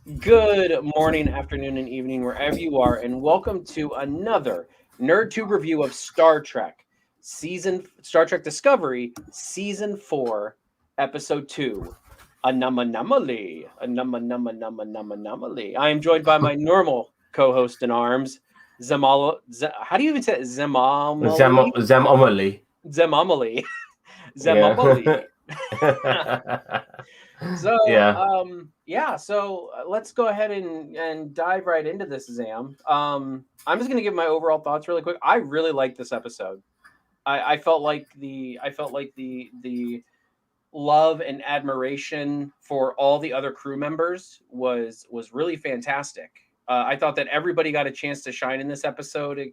Good morning, afternoon, and evening, wherever you are, and welcome to another NerdTube review of Star Trek Discovery, Season 4, Episode 2, Anomaly. I am joined by my normal co-host in arms, how do you even say it? Anomaly. Zemamaly. Yeah. Zemamaly. So, Yeah. let's go ahead and dive right into this, Zam. I'm just gonna give my overall thoughts really quick. I really liked this episode. I felt like the love and admiration for all the other crew members was really fantastic. I thought that everybody got a chance to shine in this episode.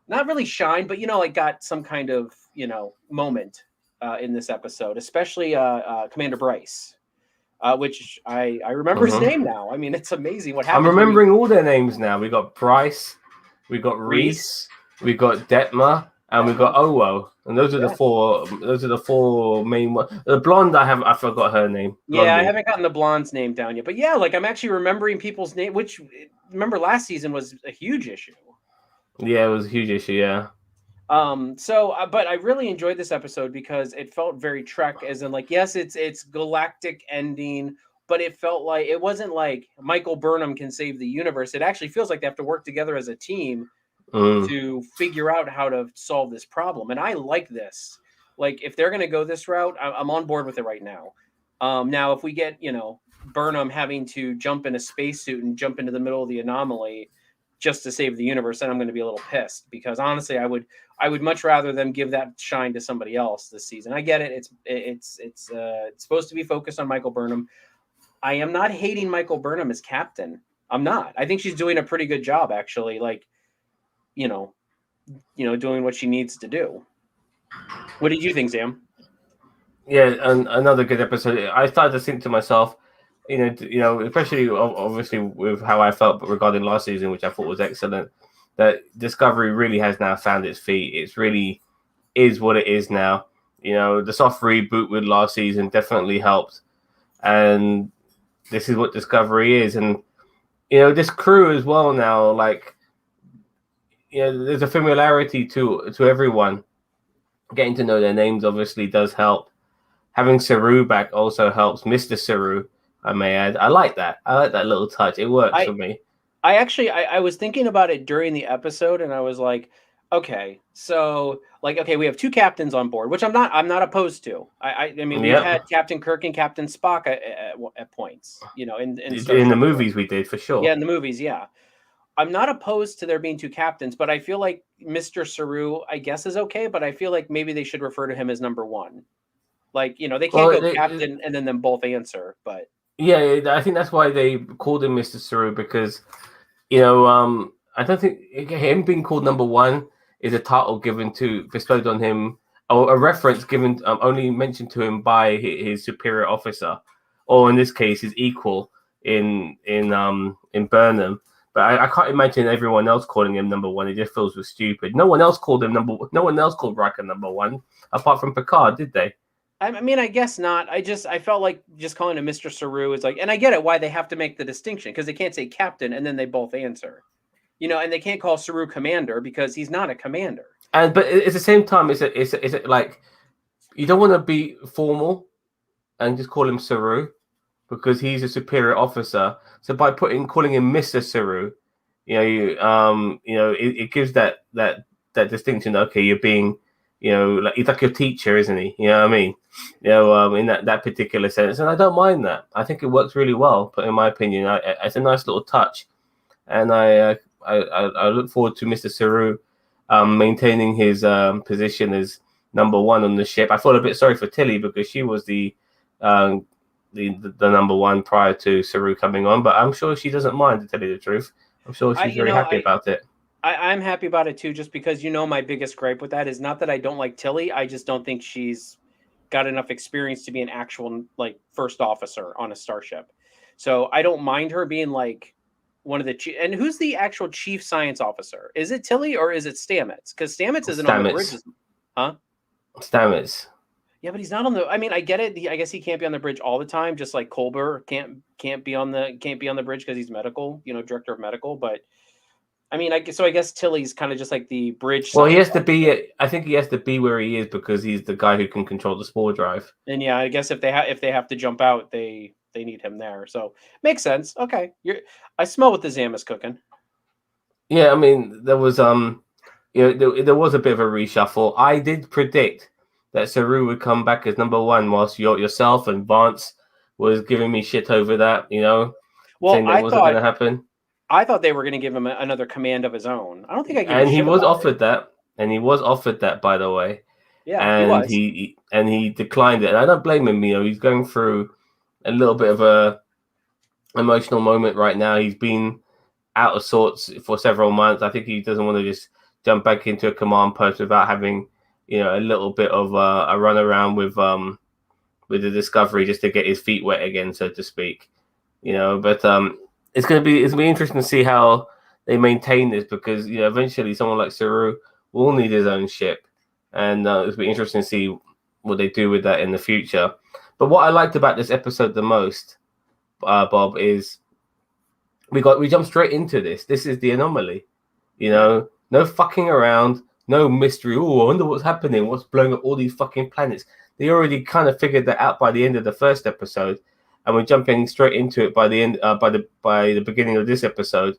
Not really shine, but like got some kind of moment in this episode, especially Commander Bryce, which I remember his hmm name now. I mean, it's amazing what I'm happens when you remembering all their names now. We got Bryce, we got Reese, Reese, we got Detmer, and we got Detmer. Owo. And those are the Yeah, four. Those are the four main ones. The blonde, I forgot her name. yeah. I Blondie. haven't gotten the blonde's name down yet, but yeah, like I'm actually remembering people's name. Which remember last season was a huge issue. Yeah, it was a huge issue. Yeah. But I really enjoyed this episode because it felt very Trek, as in like, yes, it's galactic ending, but it felt like it wasn't like Michael Burnham can save the universe. It actually feels like they have to work together as a team Mm. to figure out how to solve this problem. And I like this. Like, if they're going to go this route, I'm on board with it right now. Now, if we get, Burnham having to jump in a spacesuit and jump into the middle of the anomaly just to save the universe, then I'm going to be a little pissed because honestly, I would much rather them give that shine to somebody else this season. I get it. It's supposed to be focused on Michael Burnham. I am not hating Michael Burnham as captain. I'm not. I think she's doing a pretty good job, actually. Like, you know, doing what she needs to do. What did you think, Sam? Yeah, and another good episode. I started to think to myself, especially obviously with how I felt regarding last season, which I thought was excellent. That Discovery really has now found its feet. It's really is what it is now. The soft reboot with last season definitely helped, and this is what Discovery is. And this crew as well now. Like, there's a familiarity to everyone. Getting to know their names obviously does help. Having Saru back also helps. Mr. Saru, I may add. I like that. I like that little touch. It works I for me. I actually I was thinking about it during the episode, and I was like, okay, so like okay, we have two captains on board, which I'm not opposed to. I mean, we've Yep. had Captain Kirk and Captain Spock at points, in In the Starship. movies we did for Yeah, sure. in the movies, yeah. I'm not opposed to there being two captains, but I feel like Mr. Saru, I guess, is okay, but I feel like maybe they should refer to him as number one. Like, they can't Well, go captain and then them both answer, but yeah, I think that's why they called him Mr. Saru because I don't think him being called number one is a title given to bestowed on him, or a reference given only mentioned to him by his superior officer, or in this case his equal in Burnham. But I can't imagine everyone else calling him number one. It just feels stupid. No one else called him number. No one else called Riker number one apart from Picard, did they? I mean, I guess not. I felt like just calling him Mr. Saru is like, and I get it why they have to make the distinction because they can't say captain and then they both answer, and they can't call Saru commander because he's not a commander. But at the same time, it's like you don't want to be formal and just call him Saru because he's a superior officer. So by calling him Mister Saru, it gives that distinction. Okay, you're being, like he's like your teacher, isn't he? You know what I mean? In that particular sense, and I don't mind that. I think it works really well. But in my opinion, it's a nice little touch, and I look forward to Mister Saru maintaining his position as number one on the ship. I felt a bit sorry for Tilly because she was um, the number one prior to Saru coming on, but I'm sure she doesn't mind, to tell you the truth. I'm sure I she's you very know happy about it. I'm happy about it too, just because my biggest gripe with that is not that I don't like Tilly. I just don't think she's got enough experience to be an actual like first officer on a starship. So I don't mind her being like one of the and who's the actual chief science officer? Is it Tilly or is it Stamets? Because Stamets isn't on the Stamets. bridges, huh? Stamets. Yeah, but he's not on the. I mean, I get it. I guess he can't be on the bridge all the time, just like Colbert can't be on the bridge because he's medical, director of medical. But I mean, I guess Tilly's kind of just like the bridge Well, he has scientist. to be. I think he has to be where he is because he's the guy who can control the spore drive. And yeah, I guess if they have to jump out, they need him there. So makes sense. Okay, I smell what the Zam is cooking. Yeah, I mean, there was there was a bit of a reshuffle. I did predict that Saru would come back as number one, whilst yourself and Vance was giving me shit over that. Well, Saying that wasn't going to happen. I thought they were going to give him another command of his own. I don't think I give a And shit he was about offered it. that, and he was offered that, by the way. Yeah, he And was. he declined it, and I don't blame him. He's going through a little bit of a emotional moment right now. He's been out of sorts for several months. I think he doesn't want to just jump back into a command post without having, a little bit of a run around with the Discovery just to get his feet wet again, so to speak. But it's gonna be interesting to see how they maintain this because eventually someone like Saru will need his own ship, and it'll be interesting to see what they do with that in the future. But what I liked about this episode the most, Bob, is we jumped straight into this. This is the Anomaly. No fucking around, no mystery. Oh, I wonder what's happening. What's blowing up all these fucking planets? They already kind of figured that out by the end of the first episode, and we're jumping straight into it by the end, by the beginning of this episode,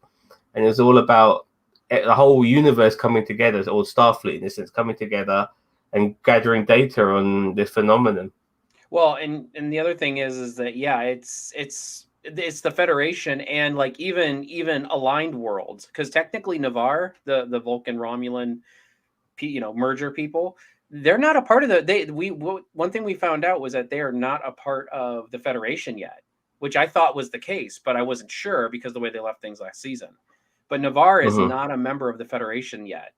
and it's all about the whole universe coming together, or Starfleet in this sense, coming together and gathering data on this phenomenon. Well, and the other thing is that it's the Federation and like even aligned worlds, because technically Navarre, the Vulcan Romulan, merger people, they're not a part of one thing we found out was that they are not a part of the Federation yet, which I thought was the case, but I wasn't sure because of the way they left things last season. But Navarre is not a member of the Federation yet.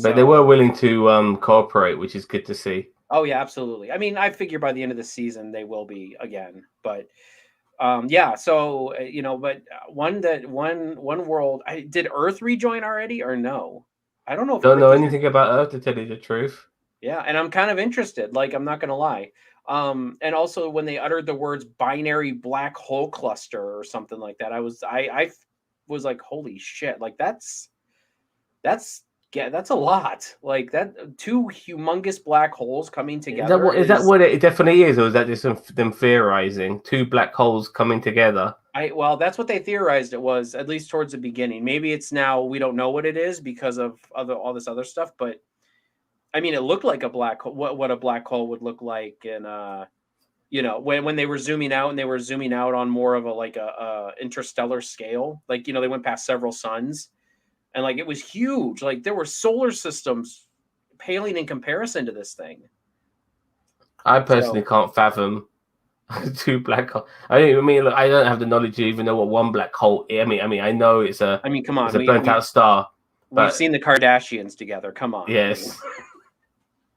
But they were willing to cooperate, which is good to see. Oh yeah, absolutely. I mean, I figure by the end of the season they will be again, but yeah. So but one world. Did Earth rejoin already or no? I don't know if don't know anything about Earth, to tell you the truth. Yeah, and I'm kind of interested. Like, I'm not gonna lie. And also when they uttered the words binary black hole cluster or something like that, I was like, holy shit! Like that's a lot. Like that, two humongous black holes coming together. Is that what it definitely is, or is that just them theorizing? Two black holes coming together. Well, that's what they theorized it was, at least towards the beginning. Maybe it's now we don't know what it is because of all this other stuff. But I mean, it looked like a black hole. What a black hole would look like, and when they were zooming out, and they were zooming out on more of a interstellar scale. Like they went past several suns. And like it was huge. Like there were solar systems paling in comparison to this thing. I personally can't fathom two black holes. I mean, look, I don't have the knowledge to even know what one black hole is. I mean, I know it's a. I mean, come on, it's a burnt out star. We've seen the Kardashians together. Come on. Yes.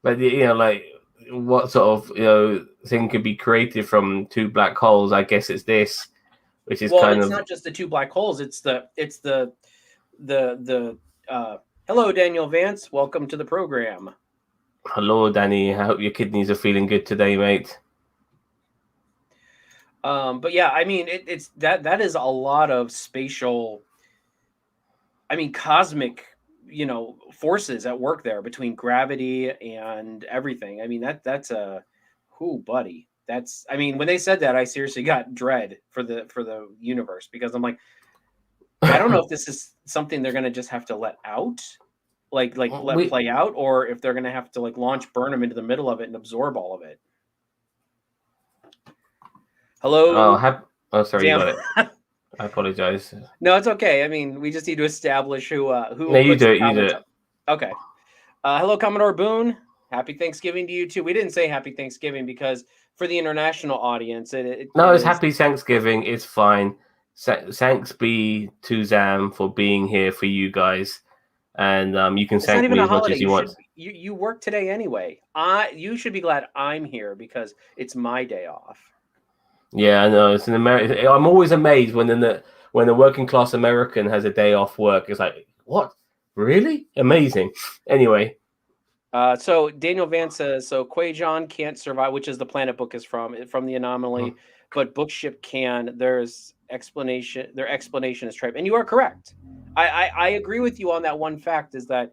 But like what sort of thing could be created from two black holes? I guess it's this, which is it's not just the two black holes. It's the hello, Daniel Vance. Welcome to the program. Hello, Danny. I hope your kidneys are feeling good today, mate. But yeah, I mean, it's that is a lot of spatial. I mean, cosmic, forces at work there between gravity and everything. I mean, that's a buddy. That's. I mean, when they said that, I seriously got dread for the universe because I'm like, I don't know if this is something they're going to just have to let out, let play out, or if they're going to have to launch Burnham into the middle of it and absorb all of it. Hello. Sorry, you got it. I apologize. No, it's okay. I mean, we just need to establish who. No, you do it. You do it. Okay. Hello, Commodore Boone. Happy Thanksgiving to you too. We didn't say Happy Thanksgiving because for the international audience, it's Happy Thanksgiving. It's fine. Thanks be to Zam for being here for you guys, and you can thank me as much as you want. You work today anyway. You should be glad I'm here because it's my day off. Yeah, I know. It's an American. I'm always amazed when the working class American has a day off work. It's like, what? Really? Amazing. Anyway, So Daniel Vance says, so Quajon can't survive, which is the planet book is from the Anomaly, but Bookship can. Their explanation is tripe. And you are correct. I agree with you on that one fact is that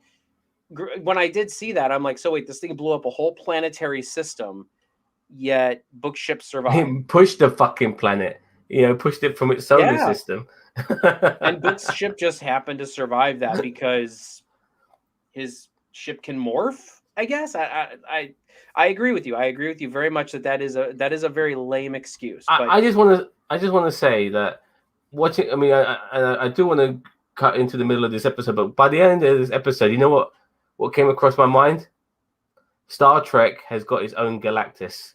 when I did see that, I'm like, so wait, this thing blew up a whole planetary system, yet Bookship survived. He pushed the fucking planet, pushed it from its solar system. And Bookship just happened to survive that because his ship can morph. I guess I agree with you. I agree with you very much that is a very lame excuse. But I just want to say that watching. I mean, I do want to cut into the middle of this episode, but by the end of this episode, you know what came across my mind? Star Trek has got its own Galactus.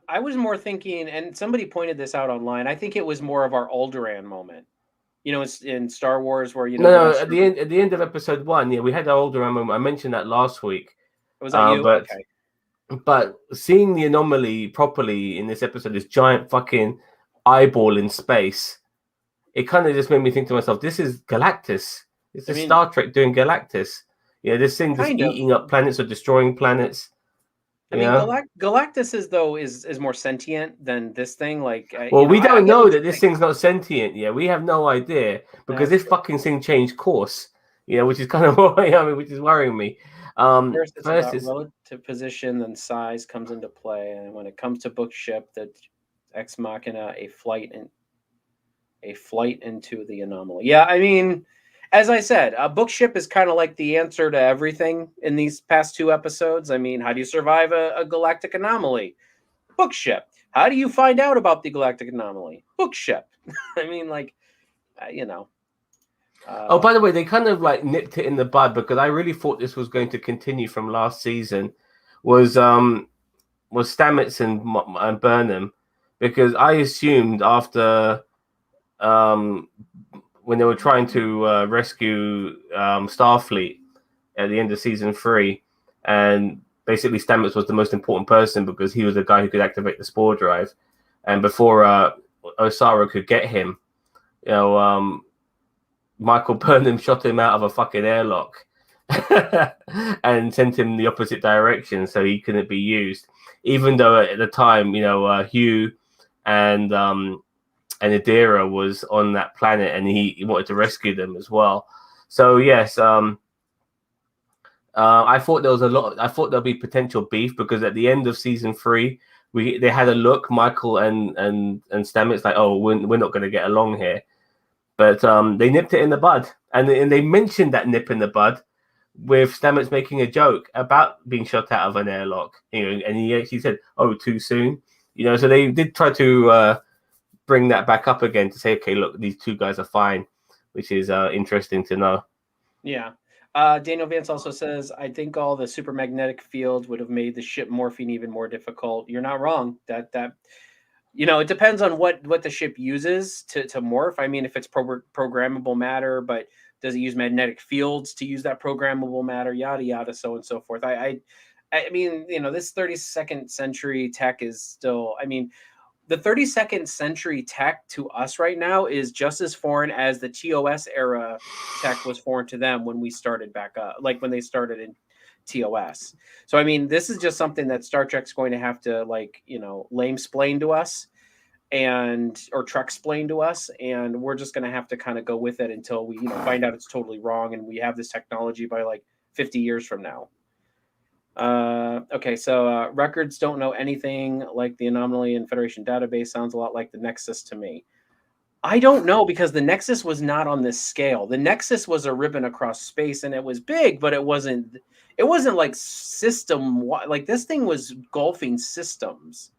I was more thinking, and somebody pointed this out online. I think it was more of our Alderaan moment. In Star Wars, where No, at the end of episode 1, we had our Alderaan moment. I mentioned that last week. Was that you? Okay. But seeing the Anomaly properly in this episode, this giant fucking eyeball in space, it kind of just made me think to myself, this is Galactus. This is Star Trek doing Galactus. This thing just eating up planets or destroying planets. I mean, Galactus is more sentient than this thing. Like, we don't know that this thing's not sentient. Yeah, we have no idea because this fucking thing changed course. Which is kind of which is worrying me. First, it's about relative position, then size comes into play, and when it comes to Bookship, that Ex Machina, a flight into the Anomaly. Yeah, I mean, as I said, a Bookship is kind of like the answer to everything in these past 2 episodes. I mean, how do you survive a galactic anomaly? Bookship. How do you find out about the galactic anomaly? Bookship. I mean, like, oh, by the way, they kind of like nipped it in the bud because I really thought this was going to continue from last season. Was Stamets and Burnham, because I assumed after when they were trying to rescue Starfleet at the end of season 3, and basically Stamets was the most important person because he was the guy who could activate the spore drive, and before Osara could get him, Michael Burnham shot him out of a fucking airlock and sent him the opposite direction so he couldn't be used. Even though at the time, Hugh and Adira was on that planet and he wanted to rescue them as well. So yes, I thought there was I thought there'll be potential beef because at the end of season 3, they had a look, Michael and Stamets, like, oh, we're not going to get along here. But they nipped it in the bud, and they mentioned that nip in the bud with Stamets making a joke about being shot out of an airlock, and he actually said, "Oh, too soon," So they did try to bring that back up again to say, "Okay, look, these 2 guys are fine," which is interesting to know. Yeah. Daniel Vance also says, I think all the super magnetic field would have made the ship morphing even more difficult. You're not wrong. That it depends on what the ship uses to morph. I mean, if it's programmable matter, but does it use magnetic fields to use that programmable matter? Yada yada, so on and so forth. I mean, this 32nd century tech is still. I mean, the 32nd century tech to us right now is just as foreign as the TOS era tech was foreign to them when we started back up, like when they started in TOS. So, I mean, this is just something that Star Trek's going to have to, lame-splain to us or Trek-splain to us, and we're just going to have to kind of go with it until we, find out it's totally wrong and we have this technology by 50 years from now. Okay, so records don't know anything like the Anomaly and Federation database. Sounds a lot like the Nexus to me. I don't know, because the Nexus was not on this scale. The Nexus was a ribbon across space, and it was big, but it wasn't like system. Like, this thing was golfing systems.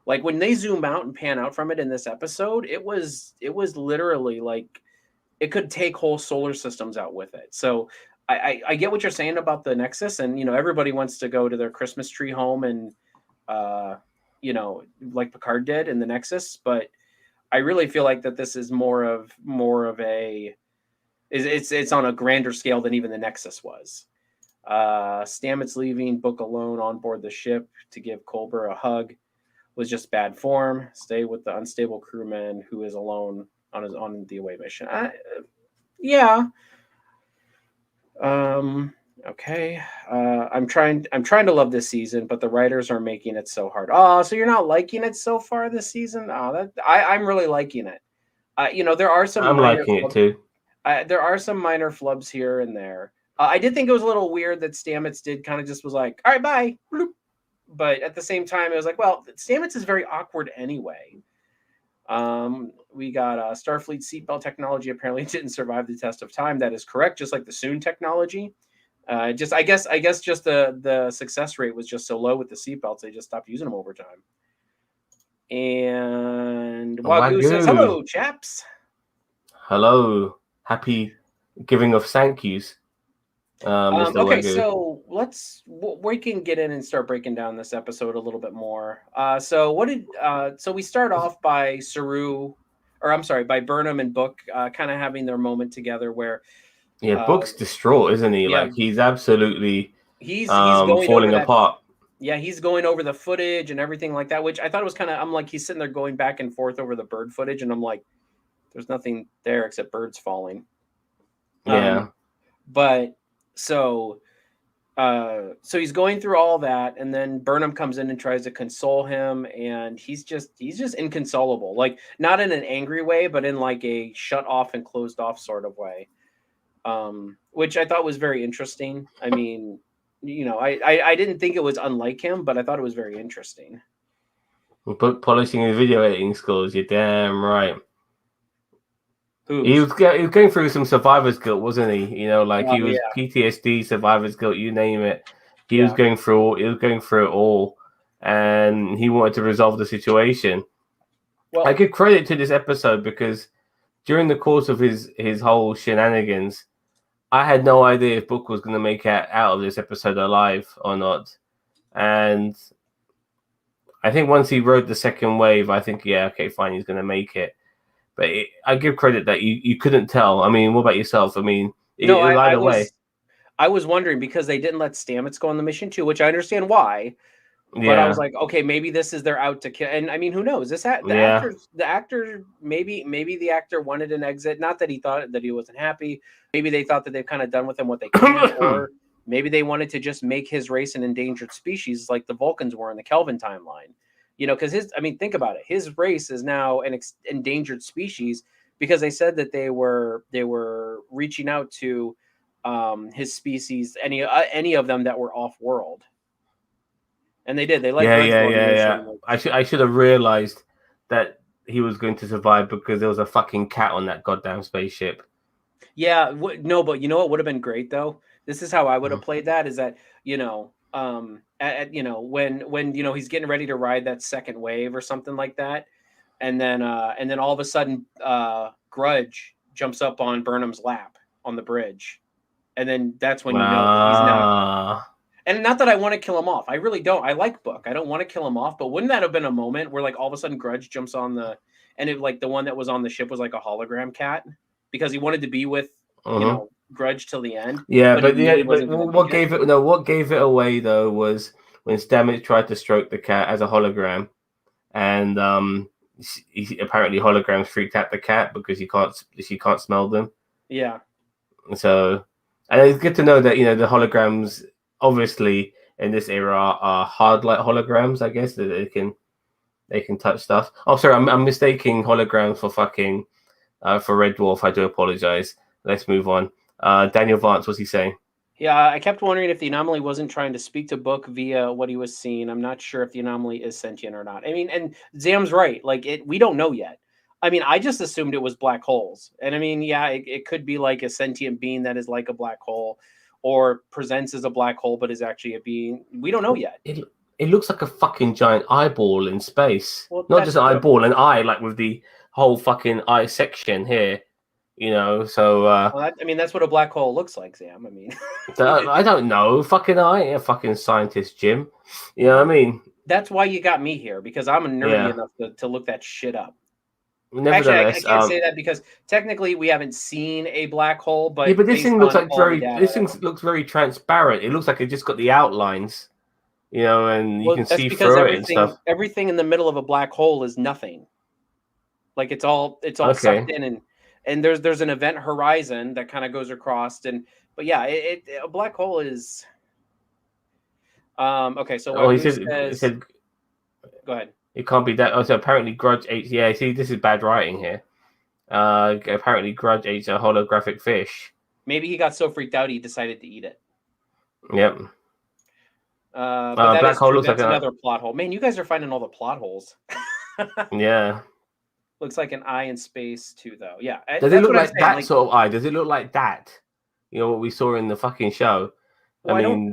Like, when they zoom out and pan out from it in this episode, it was literally like it could take whole solar systems out with it. So I get what you're saying about the Nexus, and everybody wants to go to their Christmas tree home and like Picard did in the Nexus, but I really feel like that this is more of a it's on a grander scale than even the Nexus was. Stamets leaving Book alone on board the ship to give Culber a hug was just bad form. Stay with the unstable crewman who is alone on the away mission. Yeah. Okay. I'm trying to love this season, but the writers are making it so hard. Oh, so you're not liking it so far this season? Oh, I'm really liking it. There are some I'm liking it too. there are some minor flubs here and there. I did think it was a little weird that Stamets did kind of just was like, all right, bye. Bloop. But at the same time, it was like, well, Stamets is very awkward anyway. We got Starfleet seatbelt technology apparently didn't survive the test of time. That is correct, just like the Soon technology. I guess just the success rate was just so low with the seatbelts, they just stopped using them over time. And Wagyu says, Wagyu. hello, chaps. Hello. Happy giving of thank yous, Mr. Okay, Wagyu. so we can get in and start breaking down this episode a little bit more. So we start off by by Burnham and Book kind of having their moment together where Yeah, Book's distraught, isn't he? yeah. Like he's absolutely he's going falling over apart. Yeah, he's going over the footage and everything like that, which I thought was I'm like, he's sitting there going back and forth over the bird footage, and I'm like, there's nothing there except birds falling. Yeah. But so he's going through all that, and then Burnham comes in and tries to console him, and he's just inconsolable. Like, not in an angry way, but in like a shut off and closed off sort of way. Which I thought was very interesting. I mean, I didn't think it was unlike him, but I thought it was very interesting. Book polishing his video editing skills, you're damn right. Who's? He was going through some survivor's guilt, wasn't he? He was Yeah. PTSD, survivor's guilt, you name it. He was going through it all, and he wanted to resolve the situation. Well, I give credit to this episode because during the course of his whole shenanigans, I had no idea if Book was going to make it out of this episode alive or not. And I think once he rode the second wave, I think, yeah, okay, fine, he's going to make it. But I give credit that you couldn't tell. I mean, what about yourself? I mean, either way. I was wondering because they didn't let Stamets go on the mission too, which I understand why. But yeah. I was like, okay, maybe this is their out to kill. And I mean, who knows? The actor, maybe the actor wanted an exit. Not that he thought that he wasn't happy. Maybe they thought that they've kind of done with him what they can, or maybe they wanted to just make his race an endangered species like the Vulcans were in the Kelvin timeline. Because think about it. His race is now an endangered species because they said that they were reaching out to his species, any of them that were off world. And they did. They yeah. I should have realized that he was going to survive because there was a fucking cat on that goddamn spaceship. Yeah, no, but you know what would have been great though? This is how I would have played that. Is that when he's getting ready to ride that second wave or something like that, and then all of a sudden Grudge jumps up on Burnham's lap on the bridge, and then that's when you know that he's not. And not that I want to kill him off. I really don't. I like Book. I don't want to kill him off. But wouldn't that have been a moment where like all of a sudden Grudge jumps on and it like the one that was on the ship was like a hologram cat because he wanted to be with Grudge till the end. Yeah, but what gave it away though was when Stamets tried to stroke the cat as a hologram, and apparently holograms freaked out the cat because she can't smell them. Yeah. So, and it's good to know that the holograms obviously in this era are hard like holograms. I guess that they can touch stuff. Oh, sorry, I'm mistaking holograms for fucking for Red Dwarf. I do apologize. Let's move on. Daniel Vance, what's he saying? Yeah, I kept wondering if the Anomaly wasn't trying to speak to Book via what he was seeing. I'm not sure if the Anomaly is sentient or not. I mean, and Zam's right. Like we don't know yet. I mean, I just assumed it was black holes. And I mean, yeah, it could be like a sentient being that is like a black hole or presents as a black hole but is actually a being. We don't know yet. It looks like a fucking giant eyeball in space. Well, not just an eyeball, an eye, like with the whole fucking eye section here. So that's what a black hole looks like, Sam. I mean, I don't know. Fucking eye, fucking scientist, Jim. You know what I mean? That's why you got me here because I'm a nerdy enough to look that shit up. Nevertheless, actually, I can't say that because technically we haven't seen a black hole, but this thing looks like looks very transparent. It looks like it just got the outlines, and you can see through it and stuff. Everything in the middle of a black hole is nothing. Like it's all sucked in, and there's an event horizon that kind of goes across, But yeah, a black hole is okay. So Oh, Wagyu he says, said go ahead. it can't be that. Oh, so apparently Grudge ate. Yeah, see, this is bad writing here. Apparently Grudge ate a holographic fish. Maybe he got so freaked out he decided to eat it. Yep. But that Black is hole true. looks like That's another plot hole. Man, you guys are finding all the plot holes. yeah. Looks like an eye in space too, though. Yeah, Does it that's look what I'm like saying. that Like, sort of eye? Does it look like that? You know what we saw in the fucking show. well, I mean,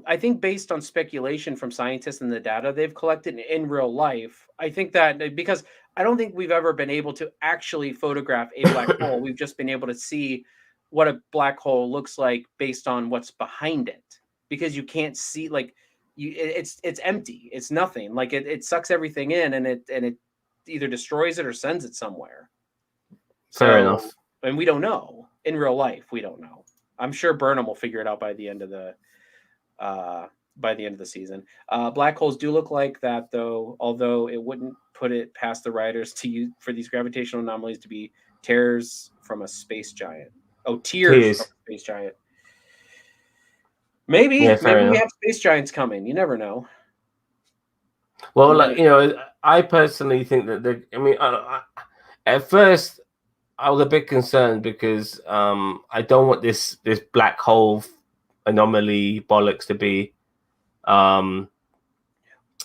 I think based on speculation from scientists and the data they've collected in real life, I think that because I don't think we've ever been able to actually photograph a black hole. We've just been able to see what a black hole looks like based on what's behind it, because you can't see like it's empty. It's nothing. Like it sucks everything in, and it either destroys it or sends it somewhere. fair So, enough. and we don't know in real life. We don't know. I'm sure Burnham will figure it out by the end of the season. Black holes do look like that, though. Although it wouldn't put it past the writers to use for these gravitational anomalies to be tears from a space giant. Oh, tears from Tears. a space giant. Maybe, Yeah, fair maybe we enough. have space giants coming. You never know. Well, But like you know, I personally think that the. I mean, at first I was a bit concerned because I don't want this black hole anomaly bollocks to be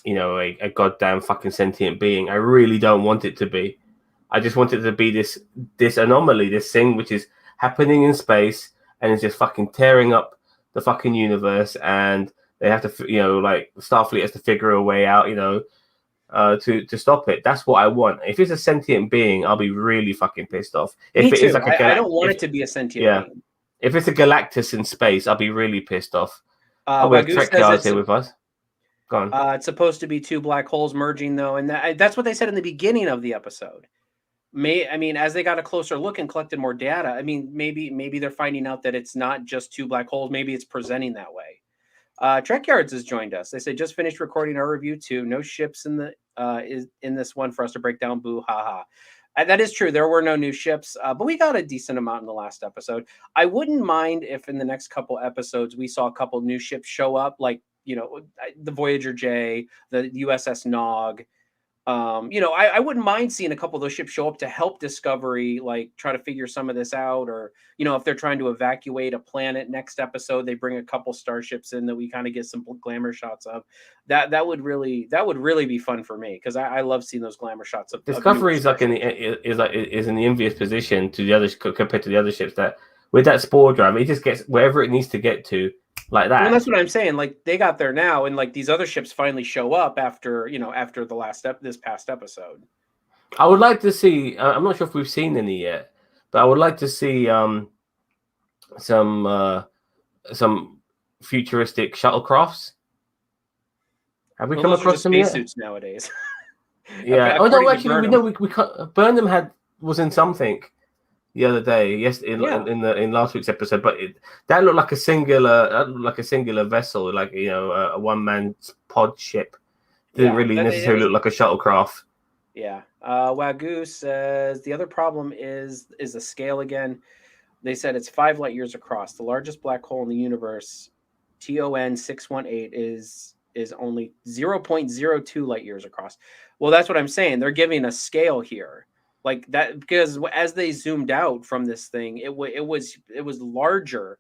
you know, a goddamn fucking sentient being. I really don't want it to be. I just want it to be this anomaly, this thing which is happening in space and is just fucking tearing up the fucking universe, and they have to, you know, like Starfleet has to figure a way out, you know, to stop it. That's what I want. If it's a sentient being, I'll be really fucking pissed off. me If it is too. like a I don't want it to be a sentient yeah, being. if it's a Galactus in space, I'll be really pissed off. Oh, we have Wagyu Trek says Yards here with us. Go on. it's supposed to be two black holes merging, though, and that's what they said in the beginning of the episode. I mean, as they got a closer look and collected more data, I mean, maybe they're finding out that it's not just two black holes. Maybe it's presenting that way. Trek Yards has joined us. They said just finished recording our review too. No ships in the is in this one for us to break down. Boo ha ha. That is true. There were no new ships, but we got a decent amount in the last episode. I wouldn't mind if in the next couple episodes we saw a couple new ships show up, like the Voyager J, the USS Nog. I wouldn't mind seeing a couple of those ships show up to help Discovery, like try to figure some of this out, or if they're trying to evacuate a planet next episode, they bring a couple starships in that we kind of get some glamour shots of. That would really be fun for me, because I love seeing those glamour shots of Discovery is like is in the envious position to the others compared to the other ships that with that spore drive, it just gets wherever it needs to get to like that. Well, that's what I'm saying. Like they got there now, and like these other ships finally show up after this past episode. I would like to see. I'm not sure if we've seen any yet, but I would like to see some futuristic shuttlecrafts. Have we come across them yet? Spacesuits nowadays. Yeah. Oh no, actually, we know we Burnham was in something the other day. Yes, in last week's episode, but that looked like a singular vessel, like a one-man pod ship. Didn't really necessarily look like a shuttlecraft. Yeah. Wagyu says the other problem is the scale again. They said it's 5 light years across. The largest black hole in the universe, TON 618, is only 0.02 light years across. Well, that's what I'm saying. They're giving a scale here, like that, because as they zoomed out from this thing, it was larger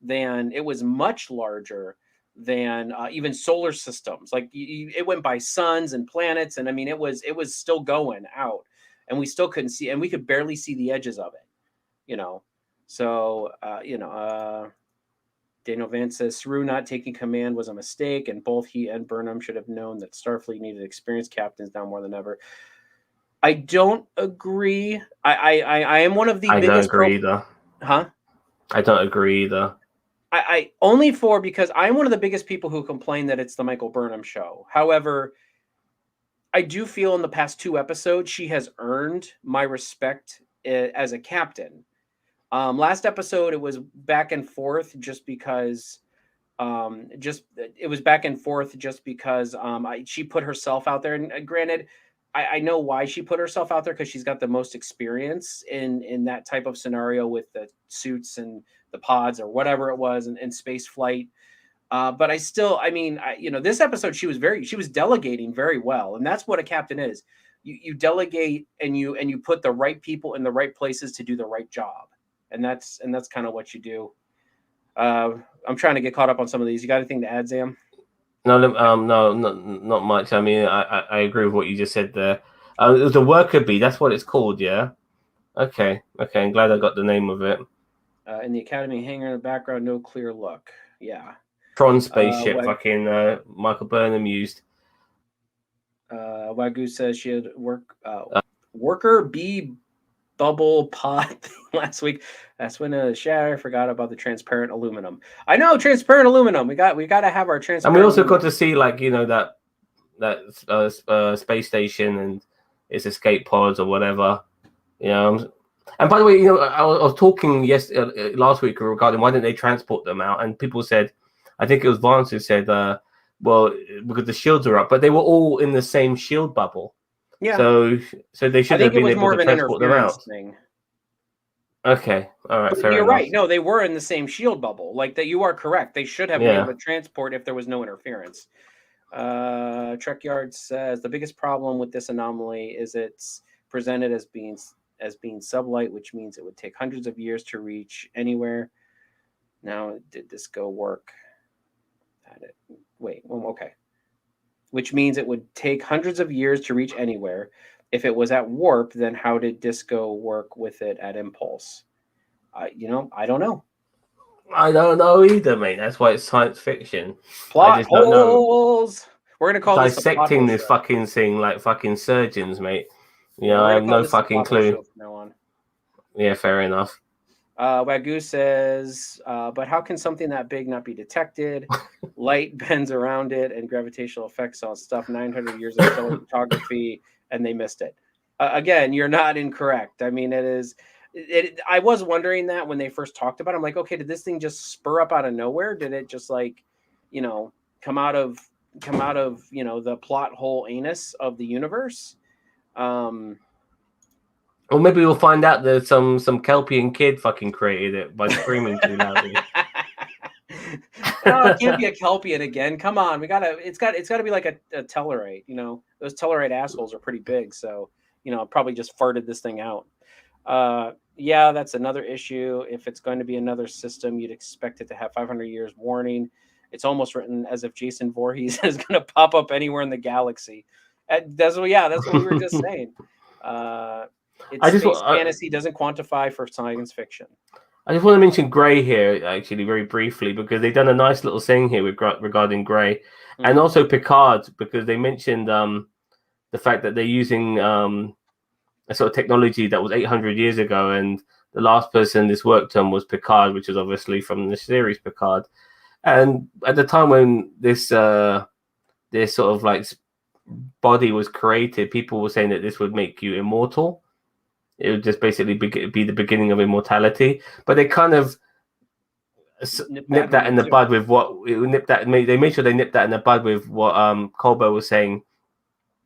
than much larger than even solar systems. Like it went by suns and planets, and I mean it was still going out, and we still couldn't see, and we could barely see the edges of it. So Daniel Vance says Saru not taking command was a mistake, and both he and Burnham should have known that Starfleet needed experienced captains now more than ever. I don't agree. I am one of the biggest. I don't agree either. Huh? I don't agree either. I because I'm one of the biggest people who complain that it's the Michael Burnham show. However, I do feel in the past 2 episodes she has earned my respect as a captain. Last episode it was back and forth just because she put herself out there, and granted I know why she put herself out there, because she's got the most experience in that type of scenario with the suits and the pods or whatever it was, and space flight. But I mean, this episode she was delegating very well, and that's what a captain is. You delegate, and you put the right people in the right places to do the right job, and that's kind of what you do. I'm trying to get caught up on some of these. You got anything to add, Zam? No, not much. I mean, I agree with what you just said there. It was a worker bee. That's what it's called, yeah. Okay. I'm glad I got the name of it. In the Academy hangar in the background, no clear look. Yeah. Tron spaceship, fucking Michael Burnham used. Wagyu says she had worker bee bubble pod last week. That's when Shatter forgot about the transparent aluminum. I know, transparent aluminum. We got to have our transparent. And we also aluminum. got to see, like, that space station and its escape pods or whatever. And by the way, I was talking last week regarding why didn't they transport them out, and people said, I think it was Vance who said, well, because the shields are up, but they were all in the same shield bubble. Yeah. So they should have been able to transport them out. Thing. Okay. All right. Fair You're enough. right. No, they were in the same shield bubble. Like that, you are correct. They should have been able to transport if there was no interference. Trek Yard says the biggest problem with this anomaly is it's presented as being sublight, which means it would take hundreds of years to reach anywhere. Now, did this go work? Wait. Okay. Which means it would take hundreds of years to reach anywhere. If it was at warp, then how did Disco work with it at impulse? I don't know. I don't know either, mate. That's why it's science fiction. Plot holes. We're gonna call dissecting this fucking thing like fucking surgeons, mate. I have no fucking clue. From now on. Yeah, fair enough. Wagyu says, but how can something that big not be detected? Light bends around it, and gravitational effects on stuff 900 years of photography, and they missed it. Again, you're not incorrect. I mean, I was wondering that when they first talked about it. I'm like, okay, did this thing just spur up out of nowhere? Did it just come out of the plot hole anus of the universe? Or maybe we'll find out that some Kelpian kid fucking created it by screaming too loudly. No, it can't be a Kelpian again. Come on, it's got to be like a Tellarite. Those Tellarite assholes are pretty big, so probably just farted this thing out. Yeah, that's another issue. If it's going to be another system, you'd expect it to have 500 years warning. It's almost written as if Jason Voorhees is going to pop up anywhere in the galaxy. That's what we were just saying. Fantasy doesn't quantify for science fiction. I just want to mention Gray here, actually, very briefly, because they've done a nice little thing here regarding Gray, and also Picard, because they mentioned the fact that they're using a sort of technology that was 800 years ago, and the last person this worked on was Picard, which is obviously from the series Picard. And at the time when this sort of like body was created, people were saying that this would make you immortal. It would just basically be the beginning of immortality. But they kind of nipped that in the bud with what they made sure they nipped that in the bud with what Colbert was saying,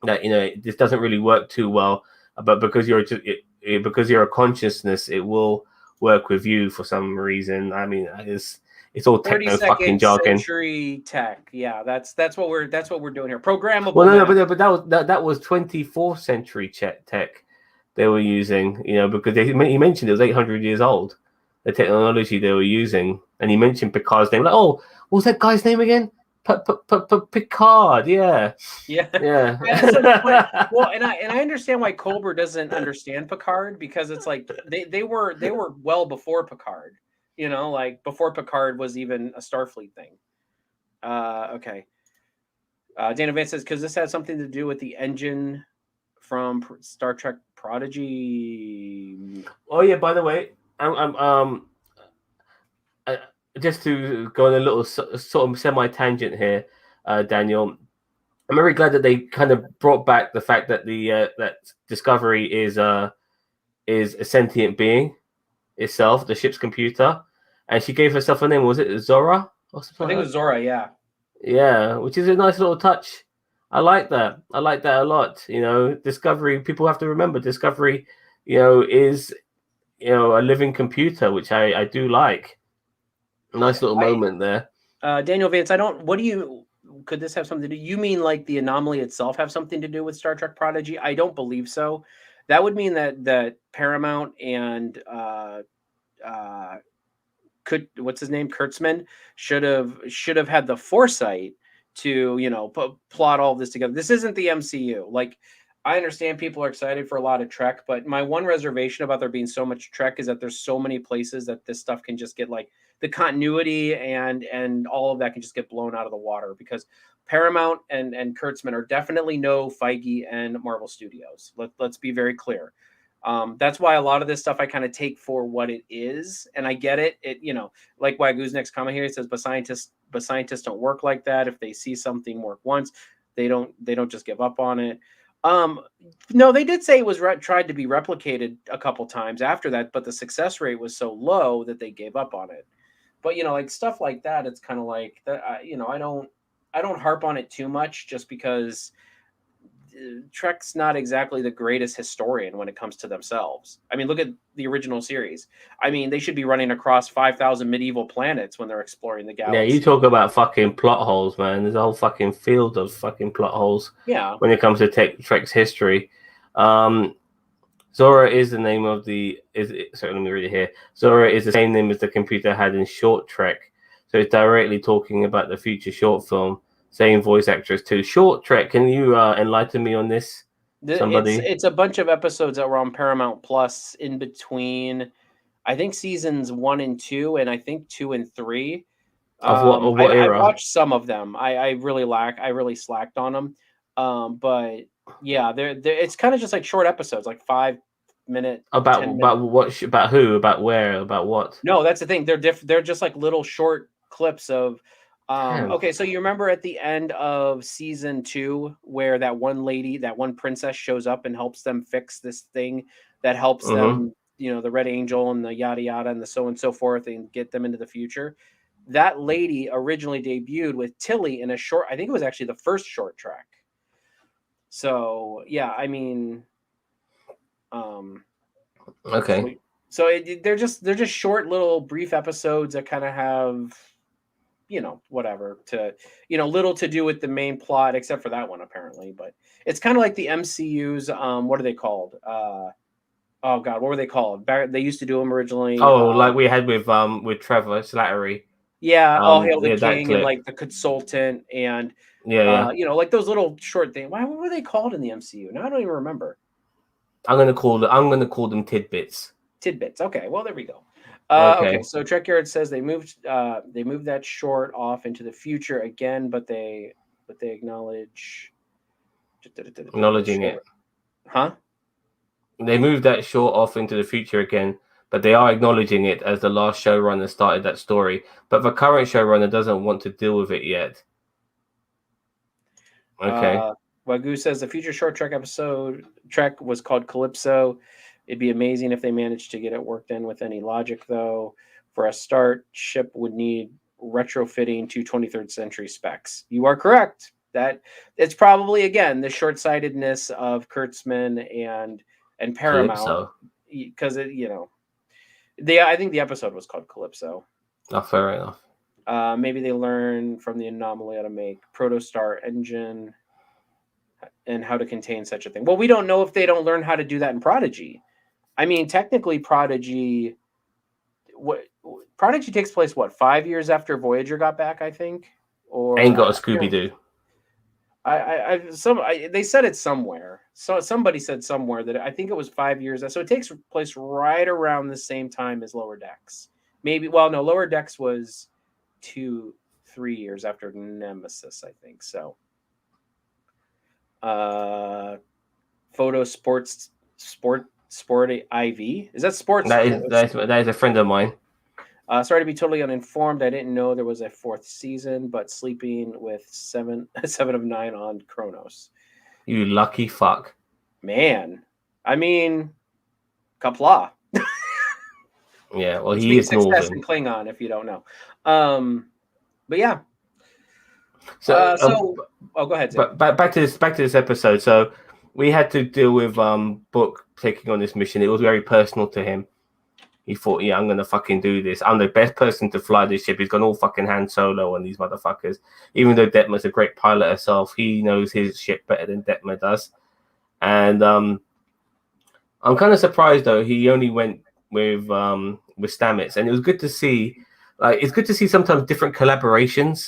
that this doesn't really work too well. But because you're a consciousness, it will work with you for some reason. I mean, it's all techno fucking jargon. Century tech, yeah. That's what we're doing here. Programmable. Well, no, but that was 24th century tech they were using. Because he mentioned it was 800 years old. The technology they were using, and he mentioned Picard's name. Like, oh, what was that guy's name again? Picard, yeah. Well, and I understand why Colbert doesn't understand Picard, because it's like they were well before Picard, like before Picard was even a Starfleet thing. Okay. Dana Vance says, because this has something to do with the engine from Star Trek Prodigy. Oh yeah, by the way, I'm just to go on a little sort of semi-tangent here, Daniel. I'm very glad that they kind of brought back the fact that that Discovery is a sentient being itself, the ship's computer, and she gave herself a name. Was it Zora? I think it was Zora. Yeah. Yeah, which is a nice little touch. I like that. I like that a lot. Discovery. People have to remember Discovery. Is a living computer, which I do like. Nice little moment there. Daniel Vance, I don't. What do you? Could this have something to do? You mean like the anomaly itself have something to do with Star Trek Prodigy? I don't believe so. That would mean that Paramount and could what's his name Kurtzman should have had the foresight to plot all of this together. This isn't the MCU. Like, I understand people are excited for a lot of Trek, but my one reservation about there being so much Trek is that there's so many places that this stuff can just get, like, the continuity and all of that can just get blown out of the water, because Paramount and Kurtzman are definitely no Feige and Marvel Studios. Let's be very clear. That's why a lot of this stuff I kind of take for what it is, and I get it. Like Wagyu's next comment here, it says, but scientists don't work like that. If they see something work once, they don't just give up on it. No, they did say it was tried to be replicated a couple times after that, but the success rate was so low that they gave up on it. But like stuff like that, it's kind of like that. I don't harp on it too much, just because Trek's not exactly the greatest historian when it comes to themselves. I mean, look at the original series. I mean, they should be running across 5,000 medieval planets when they're exploring the Yeah, you galaxy. talk about fucking plot holes, man. There's a whole fucking field of fucking plot holes. Yeah. When it comes to Trek's history. Zora is the name of sorry, let me read it here. Zora is the same name as the computer had in Short Trek. So it's directly talking about the future short film. Same voice actress too. Short Trek, can you enlighten me on this? Somebody? It's a bunch of episodes that were on Paramount Plus in between, I think, seasons 1 and 2, and I think 2 and 3. Of what I era? watched some of them. I really slacked on them. But yeah, they're it's kind of just like short episodes, like 5 minute, 10 minute. What? About who? About where? About what? No, that's the thing. They're just like little short clips of. Damn. Okay, so you remember at the end of season 2 where that one lady, that one princess, shows up and helps them fix this thing that helps them, the Red Angel and the yada yada and the so and so forth, and get them into the future. That lady originally debuted with Tilly in a short. I think it was actually the first short track. So yeah, I mean, Okay. So they're just short little brief episodes that kind of have, whatever to, little to do with the main plot, except for that one apparently. But it's kind of like the MCU's. What are they called? Oh God, what were they called? They used to do them originally. Oh, like we had with Trevor Slattery. Yeah, All Hail the Yeah, that King, and clip. like the Consultant, and Yeah. like those little short things. What were they called in the MCU? Now I don't even remember. I'm gonna call them tidbits. Tidbits. Okay, well there we go. Okay. Okay, so Trek Yard says they moved that short off into the future again, but they acknowledge Acknowledging it. Huh? They moved that short off into the future again, but they are acknowledging it as the last showrunner started that story. But the current showrunner doesn't want to deal with it yet. Okay. Wagyu says the future short Trek was called Calypso. It'd be amazing if they managed to get it worked in with any logic, though. For a start, ship would need retrofitting to 23rd century specs. You are correct. That it's probably, again, the short-sightedness of Kurtzman and Paramount, because I think the episode was called Calypso. Oh, fair enough. Maybe they learn from the Anomaly how to make Protostar engine and how to contain such a thing. Well, we don't know if they don't learn how to do that in Prodigy. I mean, technically, Prodigy takes place 5 years after Voyager got back, I think. Or ain't got a Scooby Doo. They said it somewhere. So somebody said somewhere that I think it was 5 years. So it takes place right around the same time as Lower Decks. Maybe. Well, no, Lower Decks was 2-3 years after Nemesis, I think. So. Photo Sport IV. Is that sports? That is a friend of mine. Sorry to be totally uninformed. I didn't know there was a 4th season, but sleeping with 7 of 9 on Kronos. You lucky fuck. Man, I mean, Kapla. Yeah, well, he is success Northern. in Klingon, if you don't know. But yeah. So, go ahead, Tim. but back to this episode. So we had to deal with Book taking on this mission. It was very personal to him. He thought, yeah, I'm gonna fucking do this. I'm the best person to fly this ship. He's gone all fucking Han Solo on these motherfuckers. Even though Detmer's a great pilot herself, he knows his ship better than Detmer does. And I'm kind of surprised though he only went with Stamets, and it was good to see. Like, it's good to see sometimes different collaborations.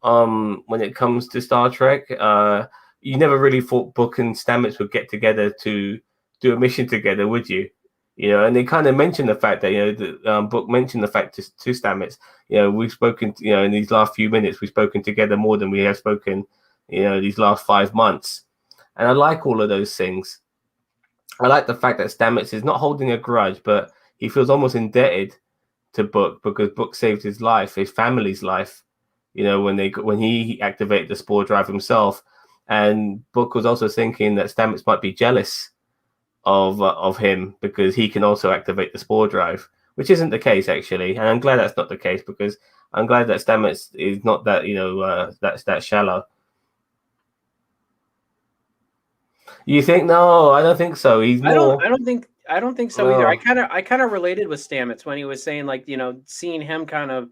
When it comes to Star Trek, you never really thought Book and Stamets would get together to do a mission together, would you? You know, and they kind of mentioned the fact that, you know, the Book mentioned the fact to Stamets, you know, we've spoken, you know, in these last few minutes, we've spoken together more than we have spoken, you know, these last 5 months. And I like all of those things. I like the fact that Stamets is not holding a grudge, but he feels almost indebted to Book because Book saved his life, his family's life. You know, when he activated the spore drive himself, and Book was also thinking that Stamets might be jealous of him because he can also activate the spore drive, which isn't the case actually. And I'm glad that's not the case because I'm glad that Stamets is not that, you know, that's that shallow. You think? No, I don't think so. He's more. I don't think so either. I kind of related with Stamets when he was saying, like, you know, seeing him kind of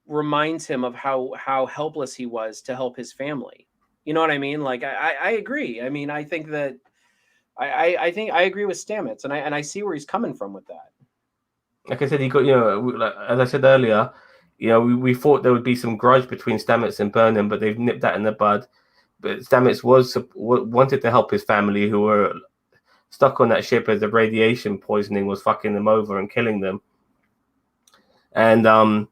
reminds him of how helpless he was to help his family. You know what I mean? Like, I agree. I mean, I think that I think I agree with Stamets, and I see where he's coming from with that. Like I said, he got, you know, like, as I said earlier, you know, we thought there would be some grudge between Stamets and Burnham, but they've nipped that in the bud. But Stamets wanted to help his family who were stuck on that ship as the radiation poisoning was fucking them over and killing them. And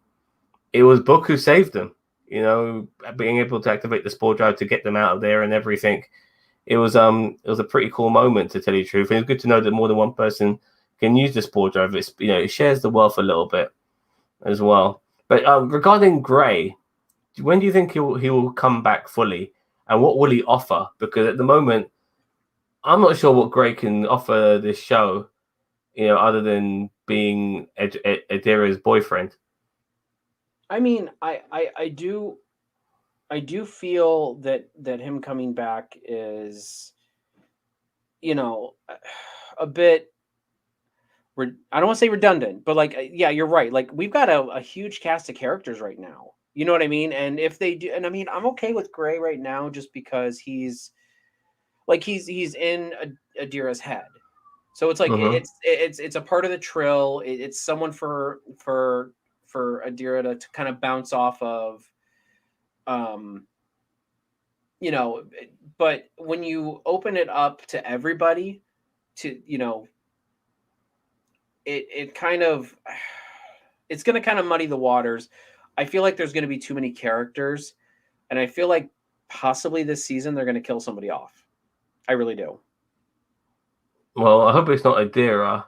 it was Book who saved them. You know, being able to activate the spore drive to get them out of there and everything. It was a pretty cool moment, to tell you the truth. And it's good to know that more than one person can use the spore drive. It's, you know, it shares the wealth a little bit as well. But regarding Gray, when do you think he will come back fully, and what will he offer? Because at the moment, I'm not sure what Gray can offer this show, you know, other than being Adira's boyfriend. I mean, I do feel that him coming back is, you know, a bit. I don't want to say redundant, but like, yeah, you're right. Like, we've got a huge cast of characters right now. You know what I mean? And if they do, and I mean, I'm okay with Gray right now just because he's in Adira's head. So it's like it's a part of the trill. It's someone for Adira to kind of bounce off of. You know, but when you open it up to everybody, to, you know, it kind of, it's going to kind of muddy the waters. I feel like there's going to be too many characters, and I feel like possibly this season they're going to kill somebody off. I really do. Well, I hope it's not Adira,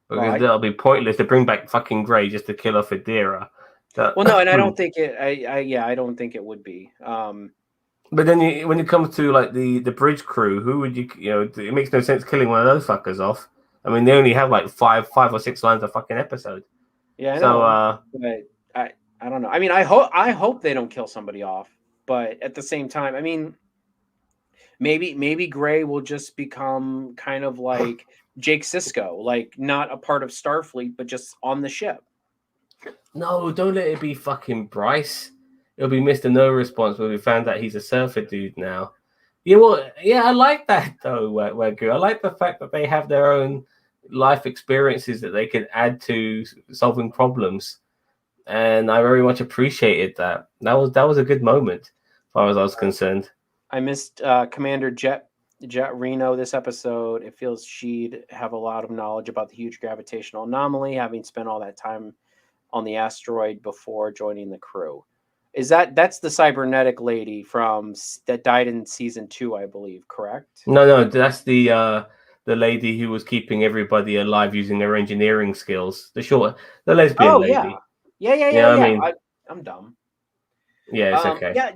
because that'll be pointless to bring back fucking Gray just to kill off Adira. Well, no, and I don't think it. I don't think it would be. But then when it comes to like the bridge crew, who would you know? It makes no sense killing one of those fuckers off. I mean, they only have like five or six lines a fucking episode. Yeah, I know. But I don't know. I mean, I hope they don't kill somebody off. But at the same time, I mean, maybe Gray will just become kind of like Jake Sisko, like not a part of Starfleet, but just on the ship. No, don't let it be fucking Bryce. It'll be Mr. No Response when we found out he's a surfer dude now. Yeah, well, yeah, I like that though, Wagyu. I like the fact that they have their own life experiences that they can add to solving problems, and I very much appreciated that. That was a good moment, as far as I was concerned. I missed Commander Jet Reno this episode. It feels she'd have a lot of knowledge about the huge gravitational anomaly, having spent all that time on the asteroid before joining the crew. That's the cybernetic lady that died in season 2, I believe, correct? No, that's the lady who was keeping everybody alive using their engineering skills. The lesbian lady. Yeah. I mean, I'm dumb. Yeah, it's okay. Yeah,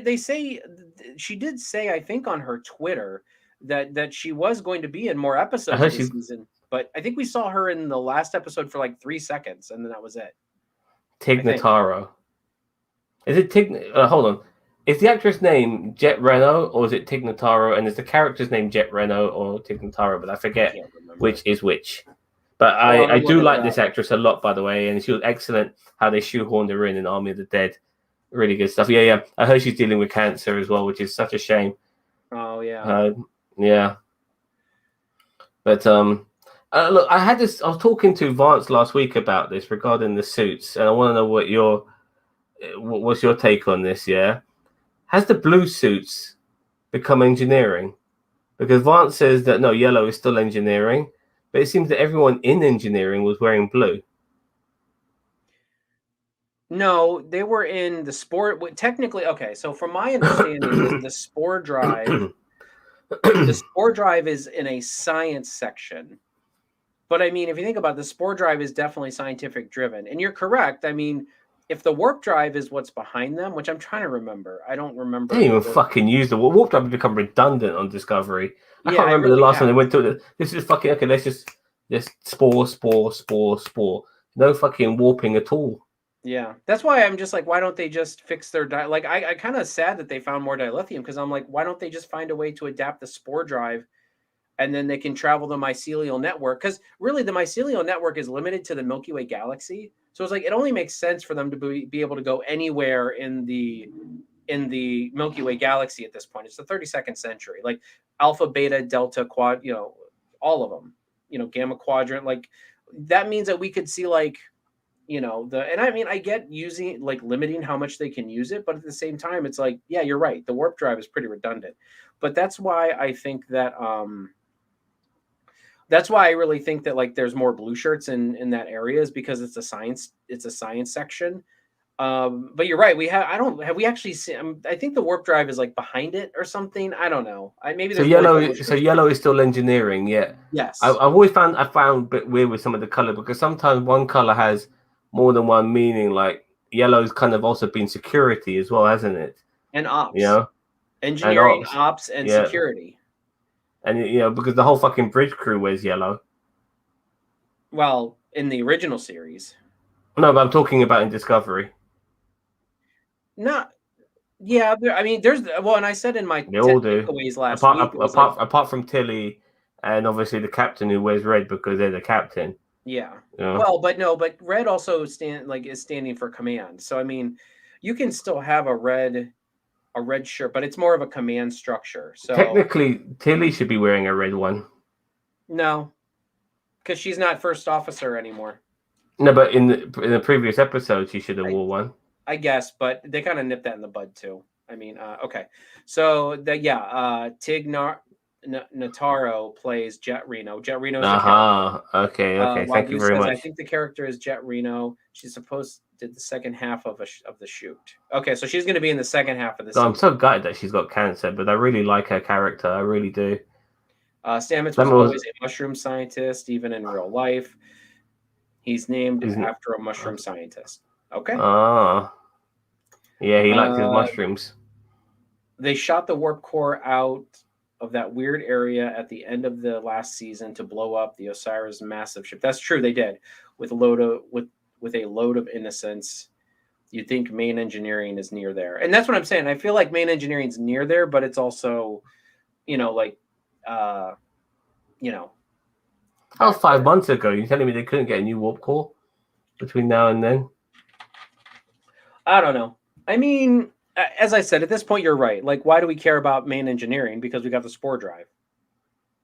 they say she did say, I think on her Twitter, that she was going to be in more episodes of this season. But I think we saw her in the last episode for like 3 seconds, and then that was it. Tig Notaro. Is it Tig? Hold on. Is the actress name Jet Reno or is it Tig Notaro? And is the character's name Jet Reno or Tig Notaro? But I I forget can't remember. which is which. But Hold on, I I'm do looking it like up. this actress a lot, by the way, and she was excellent. How they shoehorned her in Army of the Dead, really good stuff. Yeah. I heard she's dealing with cancer as well, which is such a shame. Oh yeah. Yeah. But look, I was talking to Vance last week about this regarding the suits, and I want to know what's your take on this? Yeah, has the blue suits become engineering? Because Vance says that no, yellow is still engineering, but it seems that everyone in engineering was wearing blue. No, they were in the spore. Technically, okay. So from my understanding, the spore drive, is in a science section. But I mean, if you think about it, the spore drive is definitely scientific driven, and you're correct. I mean, if the warp drive is what's behind them, which I'm trying to remember, I don't remember They didn't the even warp. fucking use the warp drive. Become redundant on Discovery. I Yeah, can't I remember the really last time they have. went to it. This is fucking okay. Let's just spore. No fucking warping at all. Yeah, that's why I'm just like, why don't they just fix their like? I kind of sad that they found more dilithium because I'm like, why don't they just find a way to adapt the spore drive and then they can travel the mycelial network? Because really, the mycelial network is limited to the Milky Way galaxy, so it's like it only makes sense for them to be able to go anywhere in the Milky Way galaxy at this point. It's the 32nd century, like alpha, beta, delta, quad, all of them, gamma quadrant. Like that means that we could see like and I mean I get using like limiting how much they can use it, but at the same time it's like, yeah, you're right, the warp drive is pretty redundant. But that's why I think that that's why I really think that like there's more blue shirts in that area, is because it's a science section. But you're right, we have I don't have we actually seen I think the warp drive is like behind it or something, I don't know, maybe So there's more yellow, yellow so shirts. yellow is still engineering. Yeah, Yes. I've always found a bit weird with some of the color because sometimes one color has more than one meaning. Like yellow's kind of also been security as well, hasn't it? And You ops, know, and engineering, ops. ops, and Yeah, security. and because the whole fucking bridge crew wears yellow. Well, in the original series. No, but I'm talking about in Discovery. Not Yeah, I mean, and I said in my They 10 all do. takeaways last week, it was like, Apart from Tilly, and obviously the captain who wears red because they're the captain. yeah. You know? Well, but no, but red also is standing for command. So I mean, you can still have a red shirt, but it's more of a command structure. So Technically, Tilly should be wearing a red one. no, because she's not first officer anymore. No, but in the previous episode, she should have wore one. I guess, but they kind of nipped that in the bud too. I mean, okay. So Tig Notaro plays Jet Reno. Jet Reno is the character. Okay. Thank you Wagyu very says, I much. think the character is Jet Reno. She's supposed to did the second half of the shoot. Okay, so she's going to be in the second half of the season. I'm so gutted that she's got cancer, but I really like her character. I really do. Stamets was always a mushroom scientist, even in real life. He's named after a mushroom scientist. Okay. Yeah, he liked his mushrooms. They shot the warp core out of that weird area at the end of the last season to blow up the Osiris massive ship. That's true, they did. With a load of innocence. You'd think main engineering is near there. And that's what I'm saying. I feel like main engineering is near there, but it's also, that was 5 months ago. You're telling me they couldn't get a new warp core between now and then? I don't know. I mean, as I said, at this point, you're right. Like, why do we care about main engineering? Because we got the spore drive.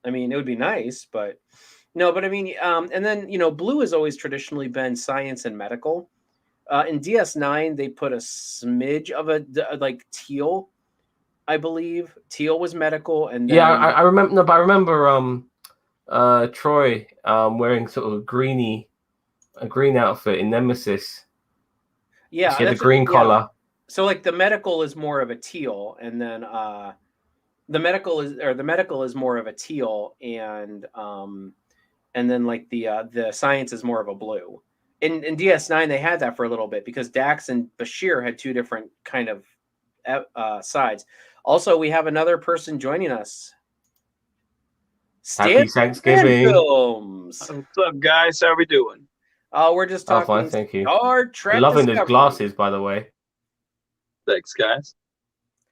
I mean, it would be nice, but no. But I mean, and then blue has always traditionally been science and medical. In DS9, they put a smidge of a like teal. I believe teal was medical, and then I remember. No, but I remember Troy wearing sort of a green outfit in Nemesis. Yeah, she had the green collar. So like the medical is more of a teal, and then the medical is more of a teal, and then like the science is more of a blue. In DS9 they had that for a little bit because Dax and Bashir had two different kind of sides. Also, we have another person joining us. Happy Thanksgiving. Films. What's up, guys? How are we doing? We're just talking fine, thank you. Star Trek Loving Discovery. those glasses, by the way. Thanks, guys.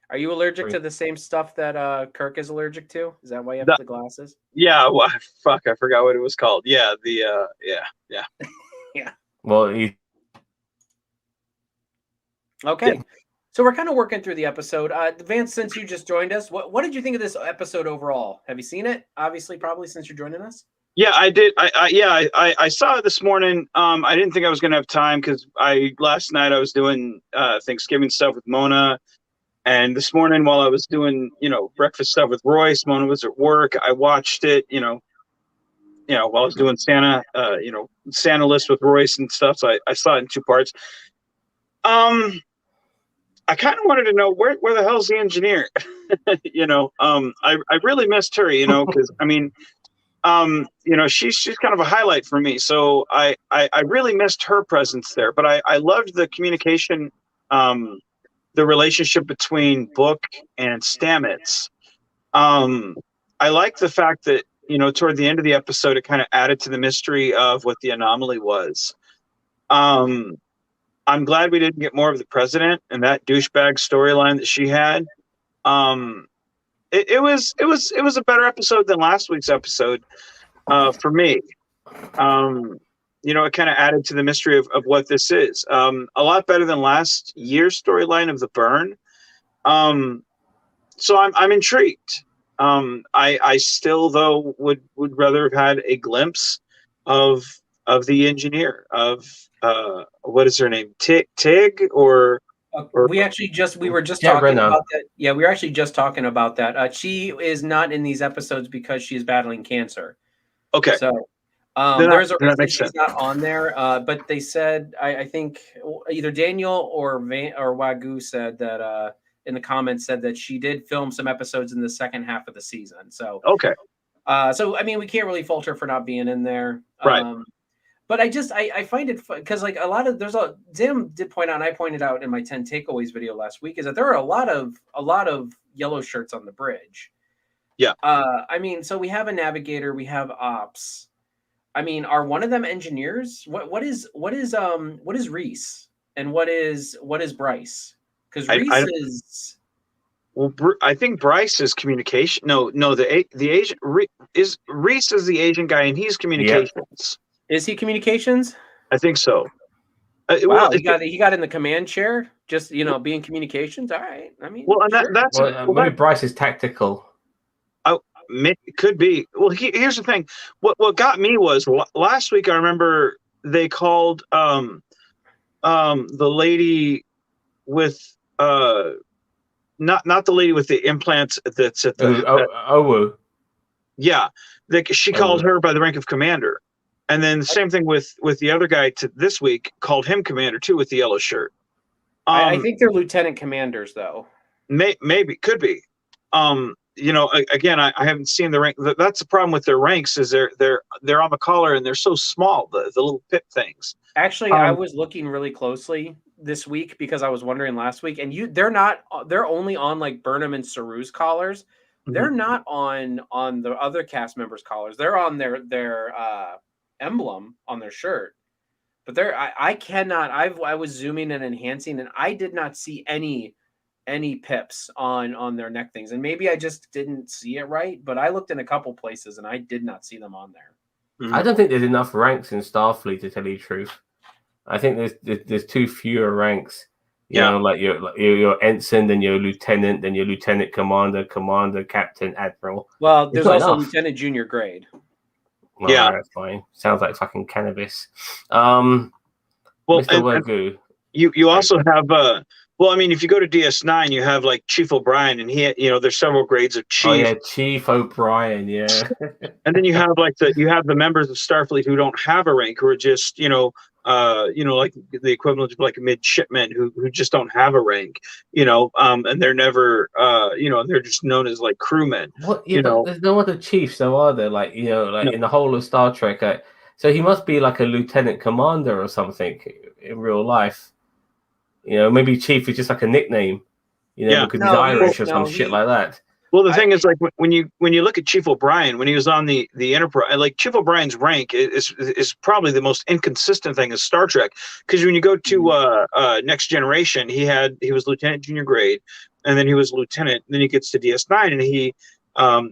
Are you allergic Great. to the same stuff that Kirk is allergic to? Is that why you have The- the glasses? Yeah, well, fuck, I forgot what it was called. Yeah, yeah. Well, he, Okay. Yeah. So we're kind of working through the episode. Vance, since you just joined us, what did you think of this episode overall? Have you seen it? Obviously, probably since you're joining us. Yeah, I did. I saw it this morning. I didn't think I was gonna have time because last night I was doing Thanksgiving stuff with Mona, and this morning while I was doing breakfast stuff with Royce, Mona was at work. I watched it. While I was doing Santa list with Royce and stuff. So I saw it in two parts. I kind of wanted to know where the hell's the engineer? I really missed her. Because I mean. She's kind of a highlight for me. So I really missed her presence there, but I loved the communication, the relationship between Book and Stamets. I like the fact that, toward the end of the episode, it kind of added to the mystery of what the anomaly was. I'm glad we didn't get more of the president and that douchebag storyline that she had. It was a better episode than last week's episode for me. It kind of added to the mystery of what this is. A lot better than last year's storyline of the burn. So I'm intrigued. I still though would rather have had a glimpse of the engineer of what is her name, Tig or. We were just Yeah, talking Brenna. about that. Yeah, we were actually just talking about that. She is not in these episodes because she is battling cancer. Okay. So there's a reason she's not on there. But they said I think either Daniel or Wagyu said that in the comments said that she did film some episodes in the second half of the season. So okay. So I mean we can't really fault her for not being in there. Right. But I find it because like Zim did point out, and I pointed out in my 10 takeaways video last week, is that there are a lot of yellow shirts on the bridge. Yeah. I mean, so we have a navigator, we have ops. I mean, are one of them engineers? What is Reese and what is Bryce? Because Reese is. Well, I think Bryce is communication. No, the agent is Reese is the agent guy, and he's communications. Yep. Is he communications? I think so. Wow, well, he got in the command chair, just being communications. All right, I mean, well, and sure. Maybe Bryce is tactical. It could be. Well, here's the thing. What got me was last week. I remember they called the lady with not the lady with the implants that's at the Owu. Yeah, she called her by the rank of commander. And then the same thing with the other guy this week, called him commander too with the yellow shirt. I think they're lieutenant commanders though. Maybe could be. Again, I haven't seen the rank. That's the problem with their ranks is they're on the collar and they're so small, the little pip things. Actually, I was looking really closely this week because I was wondering last week, and they're only on like Burnham and Saru's collars. Mm-hmm. They're not on the other cast members' collars. They're on their emblem on their shirt. But I was zooming and enhancing, and I did not see any pips on their neck things. And maybe I just didn't see it right, but I looked in a couple places and I did not see them on there. Mm-hmm. I don't think there's enough ranks in Starfleet, to tell you the truth. I think there's too fewer ranks. You know, like your ensign, then your lieutenant, then your lieutenant commander, captain, admiral. Well, there's also lieutenant junior grade. Well, yeah, that's fine. Sounds like fucking cannabis. Mr. Wagyu. You also have well, I mean, if you go to DS9, you have like Chief O'Brien, and there's seveple grades of chief. Oh yeah, Chief O'Brien, yeah. And then you have the members of Starfleet who don't have a rank, who are just like the equivalent of like a midshipman who just don't have a rank, and they're never they're just known as like crewmen. What there's no other chiefs though, are there? Like in the whole of Star Trek. So he must be like a lieutenant commander or something in real life. Maybe chief is just like a nickname, because he's Irish or some shit like that. Well, the thing is, like when you look at Chief O'Brien when he was on the Enterprise, like Chief O'Brien's rank is probably the most inconsistent thing in Star Trek, because when you go to Next Generation, he was Lieutenant Junior grade, and then he was Lieutenant, and then he gets to DS9, and he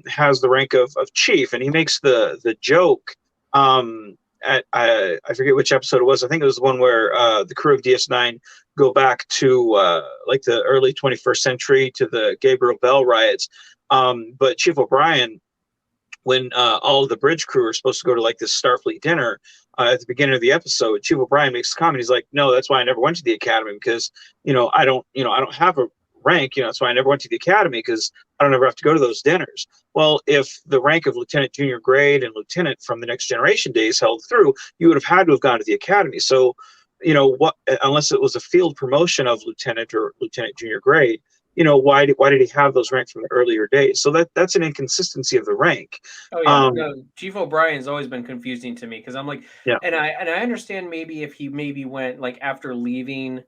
has the rank of Chief, and he makes the joke. I forget which episode it was. I think it was the one where the crew of DS9 go back to like the early 21st century to the Gabriel Bell riots. But Chief O'Brien, when all of the bridge crew are supposed to go to like this Starfleet dinner at the beginning of the episode, Chief O'Brien makes a comment. He's like, "No, that's why I never went to the academy, because I don't have a rank. That's why I never went to the academy, because I don't ever have to go to those dinners." Well, if the rank of Lieutenant Junior grade and Lieutenant from the Next Generation days held through, you would have had to have gone to the academy. So, what, unless it was a field promotion of Lieutenant or Lieutenant Junior grade, why did he have those ranks from the earlier days? So that's an inconsistency of the rank. Oh yeah, no, Chief O'Brien's always been confusing to me, because I'm like, Yeah. and I understand maybe if he maybe went like after leaving,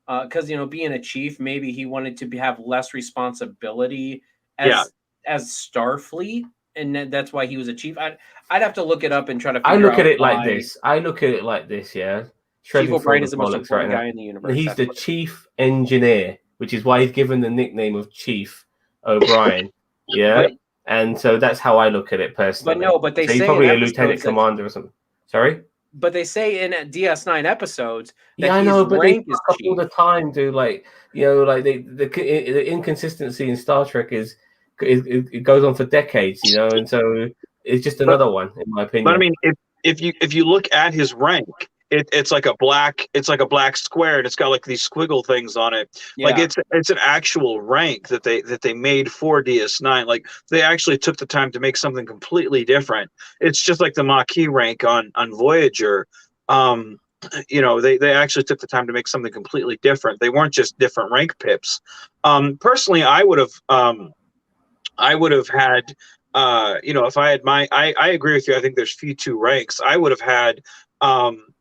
because being a chief, maybe he wanted to have less responsibility as Starfleet, and that's why he was a chief. I'd have to look it up and try to figure out. I look at it like this. Yeah. Chief O'Brien is the most important guy in the universe. He's the chief engineer, which is why he's given the nickname of Chief O'Brien. Yeah. And so that's how I look at it personally. But they say he's probably a lieutenant commander or something. Sorry? But they say in DS9 episodes that I know, but they fuck up all the time, dude. Like, the inconsistency in Star Trek it goes on for decades, and so it's just another one, in my opinion. But I mean, if you look at his rank, it's like a black square, and it's got like these squiggle things on it. Yeah. Like it's an actual rank that they made for DS9. Like they actually took the time to make something completely different. It's just like the Maquis rank on Voyager. They actually took the time to make something completely different. They weren't just different rank pips. Personally, I would have had if I had I agree with you. I think there's few two ranks. I would have had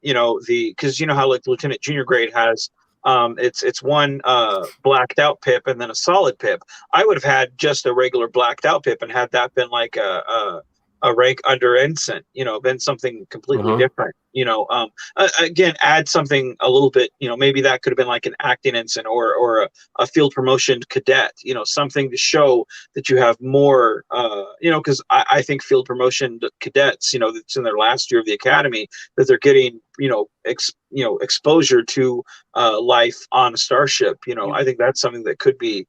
because how like Lieutenant Junior grade has it's one blacked out pip and then a solid pip. I would have had just a regular blacked out pip, and had that been like a rank under ensign, been something completely different. Again, add something a little bit, maybe that could have been like an acting ensign or a field promotion cadet, something to show that you have more, because I think field promotion cadets, that's in their last year of the academy, that they're getting, exposure to life on a starship. I think that's something that could be,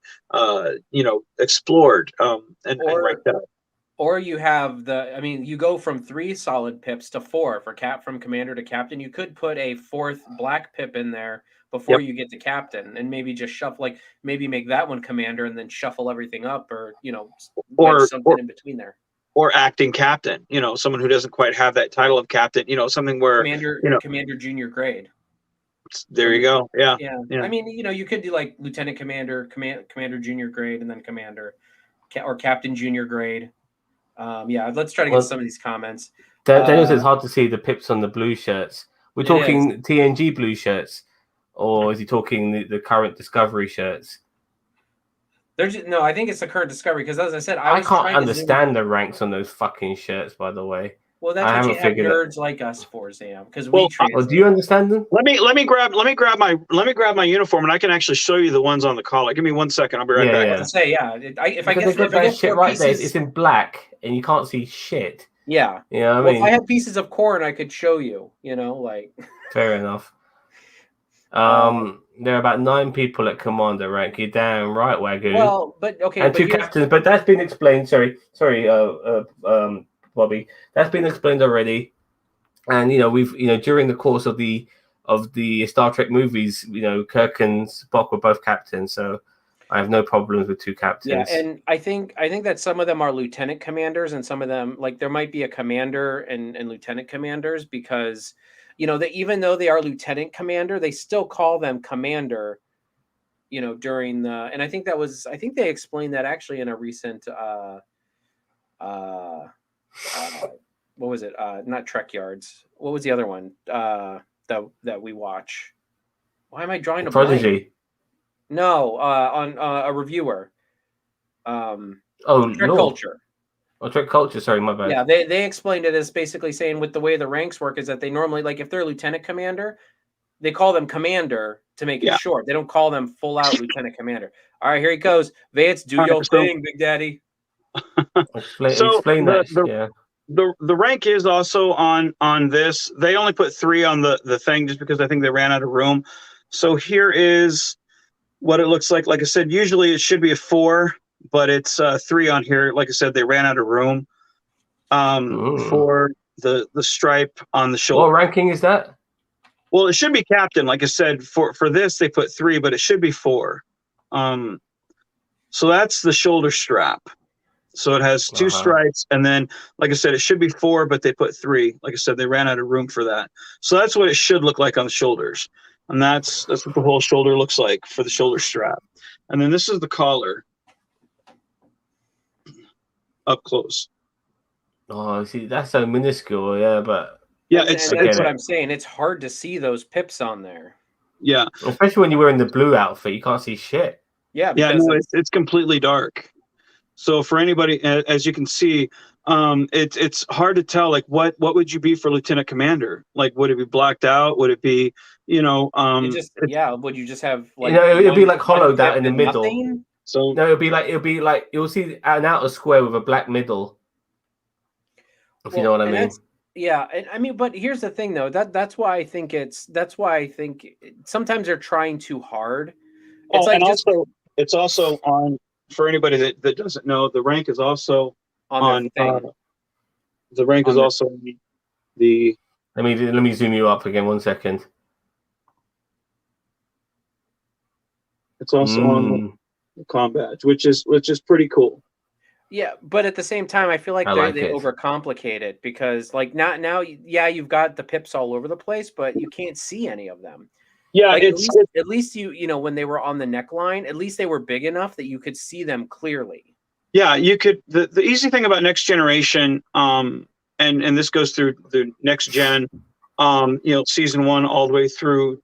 explored and ranked up. Or you have you go from 3 solid pips to 4 from commander to captain. You could put a 4th black pip in there before you get to captain, and maybe just shuffle, like maybe make that one commander and then shuffle everything up, or something in between there. Or acting captain, someone who doesn't quite have that title of captain, something where commander junior grade. There you go. Yeah. I mean, you could do like lieutenant commander, commander junior grade, and then commander, or captain junior grade. Let's try to get some of these comments. Daniel says it's hard to see the pips on the blue shirts. We're talking TNG blue shirts, or is he talking the current Discovery shirts? I think it's the current Discovery, because as I said, I can't understand the ranks on those fucking shirts, by the way. Well, that's what you have nerds like us for, Sam. Because do you understand them? Let me grab my uniform, and I can actually show you the ones on the collar. Give me 1 second. I'll be right back. I was gonna say, if I get shit right there, it's in black, and you can't see shit. Yeah. I mean, if I had pieces of corn, I could show you. Fair enough. There are about 9 people at commander rank. You're damn right, Wagyu. Well, but okay, and 2 captains, but that's been explained. Sorry, Bobby. That's been explained already. And we've during the course of the Star Trek movies, Kirk and Spock were both captains, so I have no problems with 2 captains. Yeah, and I think that some of them are lieutenant commanders, and some of them, like, there might be a commander and lieutenant commanders, because even though they are lieutenant commander, they still call them commander. During the, and I think they explained that actually in a recent what was it? Not Trek Yards. What was the other one that we watch? Why am I drawing a Prodigy? blank? No, on a reviewer. Oh, Trek Lord. culture. Oh, Trek culture. Sorry, my bad. Yeah, they explained it as basically saying with the way the ranks work is that they normally, like, if they're lieutenant commander, they call them commander to make it Yeah. short. They don't call them full out lieutenant commander. All right, here he goes. Vance, do All right, your thing, Big Daddy. so Explain the that. the Yeah. the rank is also on this. They only put 3 on the thing just because I think they ran out of room. So here is what it looks like. Like I said, usually it should be a 4, but it's 3 on here. Like I said, they ran out of room for the stripe on the What shoulder. ranking is that? Well, it should be captain. Like I said, for this they put 3, but it should be 4. So that's the shoulder strap. So it has 2 stripes, and then, like I said, it should be 4, but they put 3. Like I said, they ran out of room for that. So that's what it should look like on the shoulders, and that's what the whole shoulder looks like for the shoulder strap. And then this is the collar, up close. Oh, see, that's so minuscule. Yeah, but Yeah, And it's that's what I'm saying. It's hard to see those pips on there. yeah, especially when you're wearing the blue outfit, you can't see shit. Yeah, yeah. because No, it's completely dark. So for anybody, as you can see, it's hard to tell. Like, what would you be for lieutenant commander? Like, would it be blacked out? Would it be, it just would you just have like it'll be like one hollowed out pip in the and middle. nothing? So No, it'll be like you'll see an outer square with a black middle. If you know what I mean. Yeah, and I mean, but here's the thing, though. That's why I think sometimes they're trying too hard. It's like and also it's also on, for anybody that doesn't know, the rank is also on the rank is also the. Let me zoom you up again 1 second. It's also on the comm badge, which is pretty cool. Yeah, but at the same time, I feel like they overcomplicate it because, like, now, yeah, you've got the pips all over the place, but you can't see any of them. Yeah, like, at least you know when they were on the neckline, at least they were big enough that you could see them clearly. Yeah, you could. The easy thing about Next Generation, and this goes through the Next Gen, season 1 all the way through,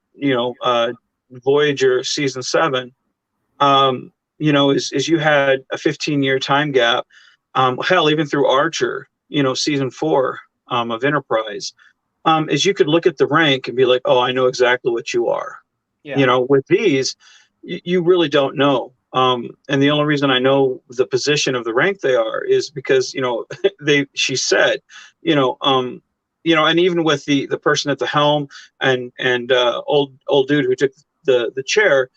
Voyager season 7. Is you had a 15-year time gap. Hell, even through Archer, season 4 of Enterprise, is you could look at the rank and be like, oh, I know exactly what you are. Yeah. With these, you really don't know. And the only reason I know the position of the rank they are is because, she said, and even with the person at the helm and old dude who took the chair,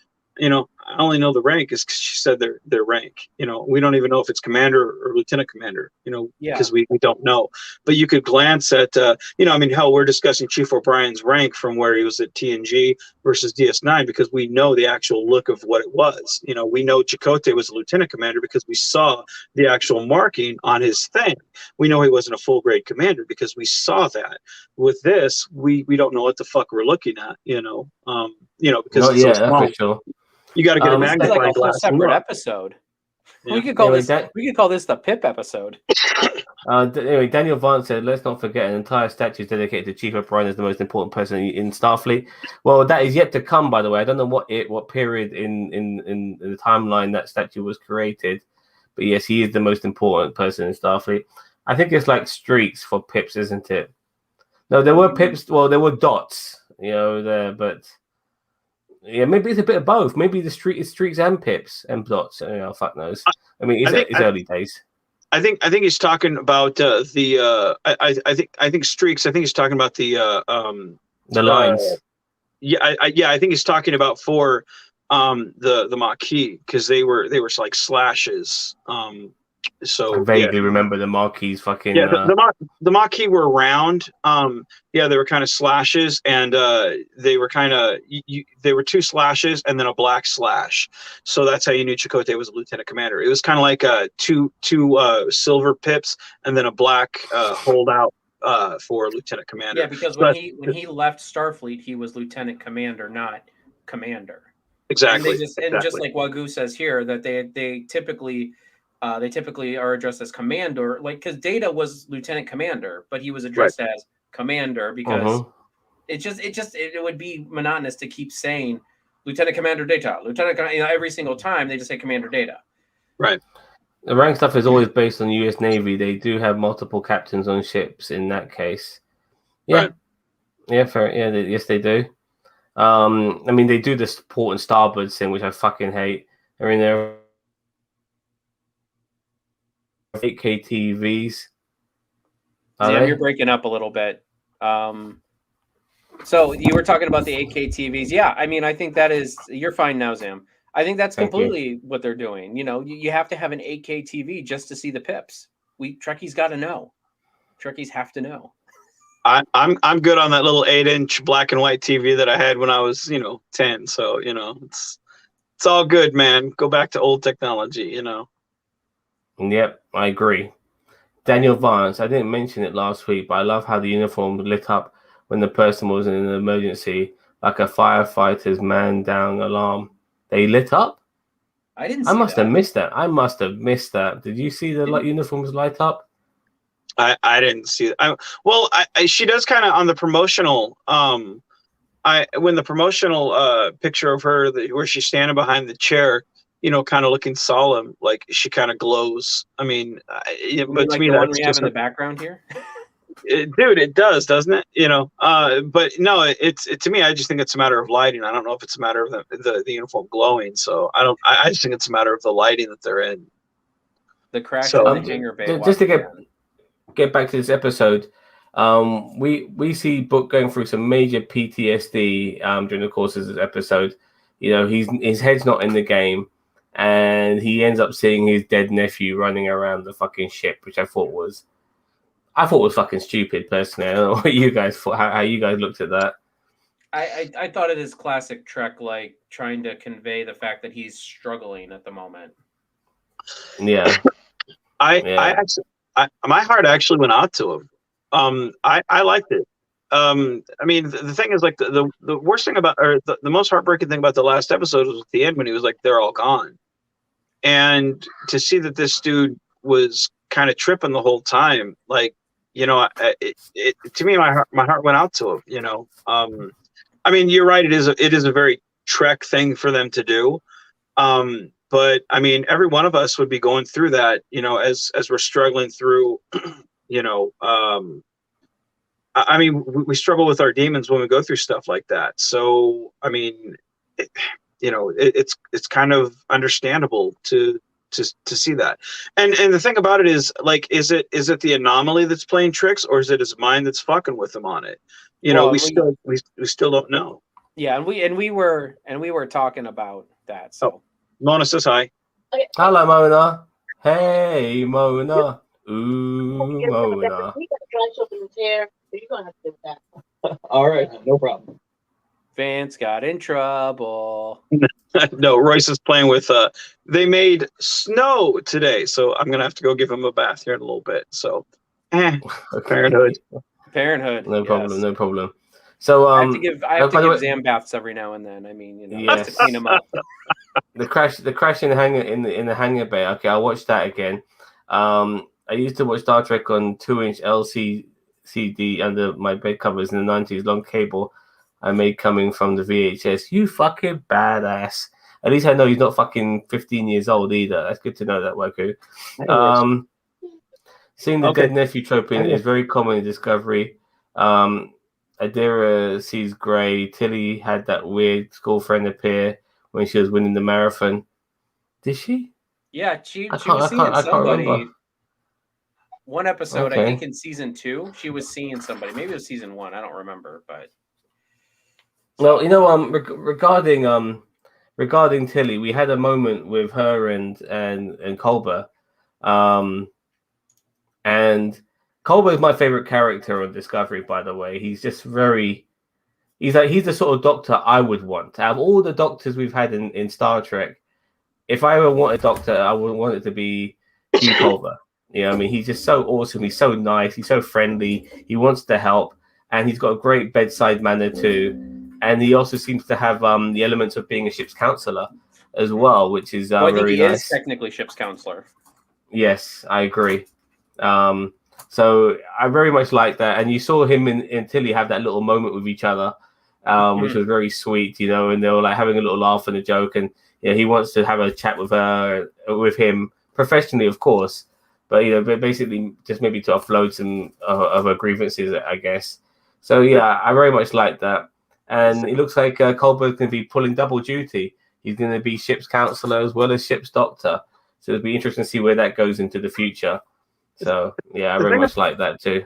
I only know the rank is because she said their rank. We don't even know if it's commander or lieutenant commander, because we don't know. But you could glance at, hell, we're discussing Chief O'Brien's rank from where he was at TNG versus DS9 because we know the actual look of what it was. We know Chakotay was a lieutenant commander because we saw the actual marking on his thing. We know he wasn't a full grade commander because we saw that. With this, we don't know what the fuck we're looking at, because it's so small. For sure. You got to get a magnifying like a whole glass. separate episode. Yeah. We could call this the Pip episode. Anyway, Daniel Vance said, "Let's not forget an entire statue is dedicated to Chief O'Brien as the most important person in Starfleet." Well, that is yet to come. By the way, I don't know what period in the timeline that statue was created, but yes, he is the most important person in Starfleet. I think it's like streaks for pips, isn't it? No, there were pips. Well, there were dots, there, but. Yeah, maybe it's a bit of both. Maybe the streaks and pips and dots. Fuck knows. I mean, it's early days. I think he's talking about I think streaks. I think he's talking about the lines. I think he's talking about for the Maquis because they were like slashes. So I vaguely remember the Maquis fucking. Yeah, the Maquis were round. They were kind of slashes, and they were kind of they were 2 slashes and then a black slash. So that's how you knew Chakotay was a lieutenant commander. It was kind of like two silver pips and then a black holdout for lieutenant commander. Yeah, because when he left Starfleet, he was lieutenant commander, not commander. Exactly. And just like Wagyu says here, that they typically are addressed as commander, like because Data was lieutenant commander, but he was addressed as commander because it would be monotonous to keep saying Lieutenant Commander Data, Lieutenant Commander, every single time they just say Commander Data. Right. The rank stuff is always based on U.S. Navy. They do have multiple captains on ships in that case. Yeah, Right. yeah, fair. Yeah, yes, they do. I mean, they do this port and starboard thing, which I fucking hate. I mean, they're 8K TVs. Zam, you're breaking up a little bit. So you were talking about the 8K TVs. Yeah, I mean, I think that is. You're fine now, Zam. I think that's completely what they're doing. You know, you have to have an 8K TV just to see the pips. Trekkies got to know. Trekkies have to know. I'm good on that little 8-inch black and white TV that I had when I was 10. So it's all good, man. Go back to old technology. Yep, I agree. Daniel Vance, I didn't mention it last week, but I love how the uniform lit up when the person was in an emergency, like a firefighter's man down alarm. They lit up? I didn't see I must that. have missed that. I must have missed that. Did you see the uniforms light up? I didn't see it. She does kind of on the promotional. When the promotional picture of her where she's standing behind the chair, kind of looking solemn, like she kind of glows. I mean, but to me, the one that's we have just in the background here. Dude, it does, doesn't it? But no, it's to me. I just think it's a matter of lighting. I don't know if it's a matter of the uniform glowing. So I don't. I just think it's a matter of the lighting that they're in. The crash in the hangar bay. Just to get back to this episode, we see Book going through some major PTSD during the course of this episode. His head's not in the game, and he ends up seeing his dead nephew running around the fucking ship, which I thought was fucking stupid. Personally, I don't know what you guys thought, how you guys looked at that. I thought it is classic Trek, like trying to convey the fact that he's struggling at the moment. Yeah, my heart actually went out to him. I liked it. I mean, the thing is, like, the worst thing about, or the most heartbreaking thing about the last episode was at the end when he was like, they're all gone. And to see that this dude was kind of tripping the whole time, like, to me, my heart went out to him, I mean, you're right. It is a very Trek thing for them to do. But I mean, every one of us would be going through that, as we're struggling through, I mean, we struggle with our demons when we go through stuff like that. So, I mean, it's kind of understandable to see that. And the thing about it is, like, is it the anomaly that's playing tricks, or is it his mind that's fucking with him on it? We still don't know. Yeah, and we were talking about that. So. Oh, Mona says hi. Okay. Hello, Mona. Hey, Mona. Ooh, Mona. We got dry soap in his hair, so you're gonna have to do that. All right, no problem. Vance got in trouble. No, Royce is playing with. They made snow today, so I'm gonna have to go give him a bath here in a little bit. So, Parenthood. No problem. No problem. So I have to give Zam baths every now and then. I mean, yes. to clean them up. The crash in the hangar in the hangar bay. Okay, I'll watch that again. I used to watch Star Trek on 2-inch LCD under my bed covers in the 90s. Long cable I made coming from the VHS. You fucking badass. At least I know he's not fucking 15 years old either. That's good to know that, Woku. Seeing the dead nephew trope in is very common in Discovery. Adira sees Gray. Tilly had that weird school friend appear when she was winning the marathon. Did she? Yeah, she was seeing somebody. One episode, I think in season 2, she was seeing somebody. Maybe it was season 1. I don't remember, but. Well, regarding Tilly, we had a moment with her and Culber, and Culber is my favorite character on Discovery. By the way, he's just he's the sort of doctor I would want. Out of all the doctors we've had in Star Trek, if I ever want a doctor, I would want it to be Hugh Culber. I mean, he's just so awesome. He's so nice. He's so friendly. He wants to help, and he's got a great bedside manner too. And he also seems to have the elements of being a ship's counselor as well, which is I think very he nice. is technically ship's counselor. Yes, I agree. So I very much like that. And you saw him and Tilly have that little moment with each other, which was very sweet, and they were like having a little laugh and a joke. And he wants to have a chat with him professionally, of course, but but basically just maybe to offload some of her grievances, I guess. So yeah, I very much like that, and it looks like Colbert's going to be pulling double duty. He's going to be ship's counselor as well as ship's doctor. So it'll be interesting to see where that goes into the future. So yeah, I very much like that too.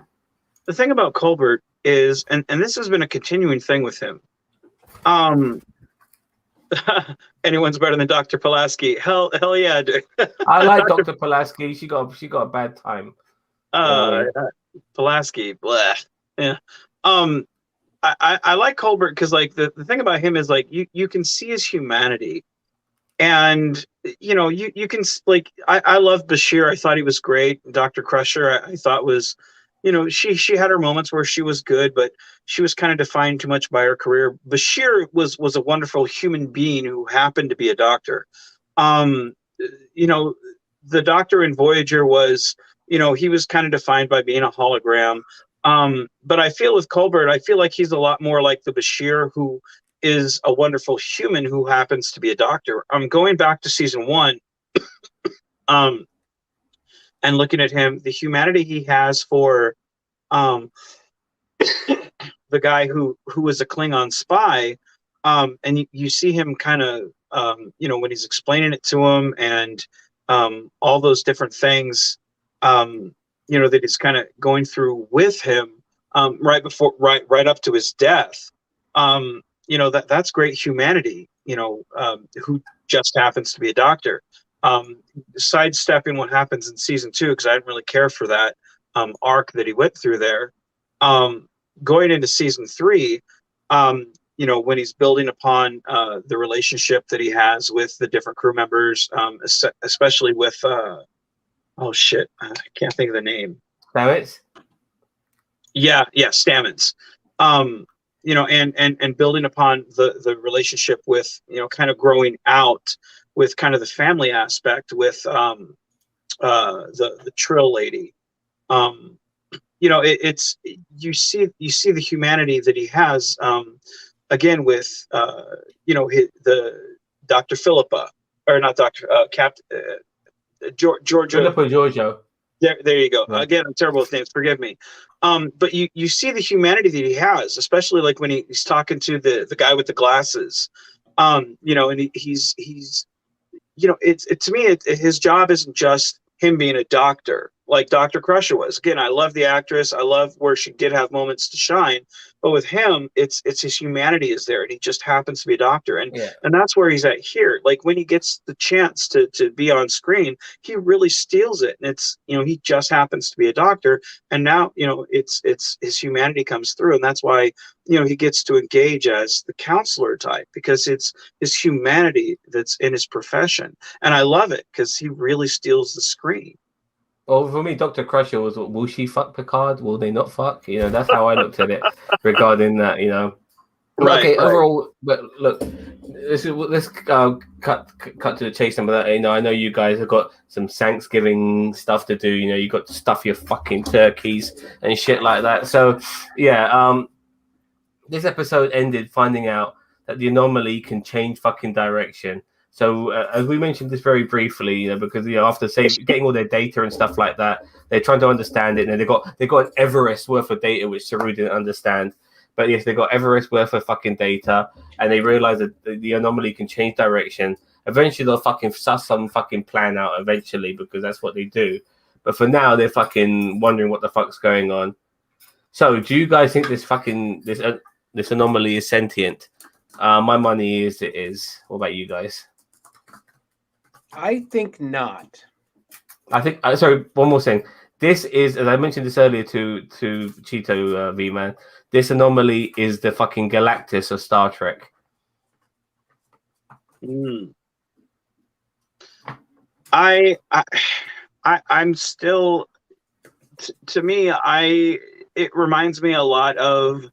The thing about Colbert is, and this has been a continuing thing with him. Anyone's better than Dr. Pulaski. Hell yeah, dude. I like Dr. Pulaski. She got a bad time. Pulaski, bleh. Yeah. I like Colbert because like the thing about him is like you can see his humanity, and you can like I love Bashir. I thought he was great. Dr. Crusher I thought was, she had her moments where she was good, but she was kind of defined too much by her career. Bashir was a wonderful human being who happened to be a doctor. The doctor in Voyager was, he was kind of defined by being a hologram. But I feel with Colbert, I feel like he's a lot more like the Bashir who is a wonderful human who happens to be a doctor. I'm going back to season 1. And looking at him, the humanity he has for the guy who was a Klingon spy, and you see him kind of, when he's explaining it to him, and all those different things, that he's kind of going through with him, right up to his death. That's great humanity. Who just happens to be a doctor. Sidestepping what happens in season 2, because I didn't really care for that arc that he went through there. Going into season 3, when he's building upon the relationship that he has with the different crew members, especially with I can't think of the name. Stamets? Yeah, Stamets. And building upon the relationship with, kind of growing out with kind of the family aspect with the Trill lady. It's you see the humanity that he has, again with the Dr. Philippa, or not Dr. Captain Giorgio. There you go. Yeah. Again, I'm terrible with names. Forgive me. But you see the humanity that he has, especially like when he's talking to the guy with the glasses. And he's to me, his job isn't just him being a doctor like Dr. Crusher was. Again, I love the actress. I love where she did have moments to shine. But with him, it's his humanity is there, and he just happens to be a doctor. And that's where he's at here. Like when he gets the chance to be on screen, he really steals it. And it's, he just happens to be a doctor. And now, it's his humanity comes through. And that's why, he gets to engage as the counselor type, because it's his humanity that's in his profession. And I love it because he really steals the screen. Well, for me, Dr. Crusher was, will she fuck Picard? Will they not fuck? That's how I looked at it regarding that, Right, okay, right. overall, but look, let's cut to the chase some of that. I know you guys have got some Thanksgiving stuff to do. You got to stuff your fucking turkeys and shit like that. So, yeah, this episode ended finding out that the anomaly can change fucking direction. So as we mentioned this very briefly, because after getting all their data and stuff like that, they're trying to understand it, and they got an Everest worth of data which Saru didn't understand. But yes, they got Everest worth of fucking data, and they realize that the anomaly can change direction. Eventually, they'll fucking suss some fucking plan out eventually, because that's what they do. But for now, they're fucking wondering what the fuck's going on. So, do you guys think this anomaly is sentient? My money is it is. What about you guys? I think not. I think. Sorry, one more thing. This is, as I mentioned this earlier to Cheeto V-Man, this anomaly is the fucking Galactus of Star Trek. I'm still, to me, it reminds me a lot of,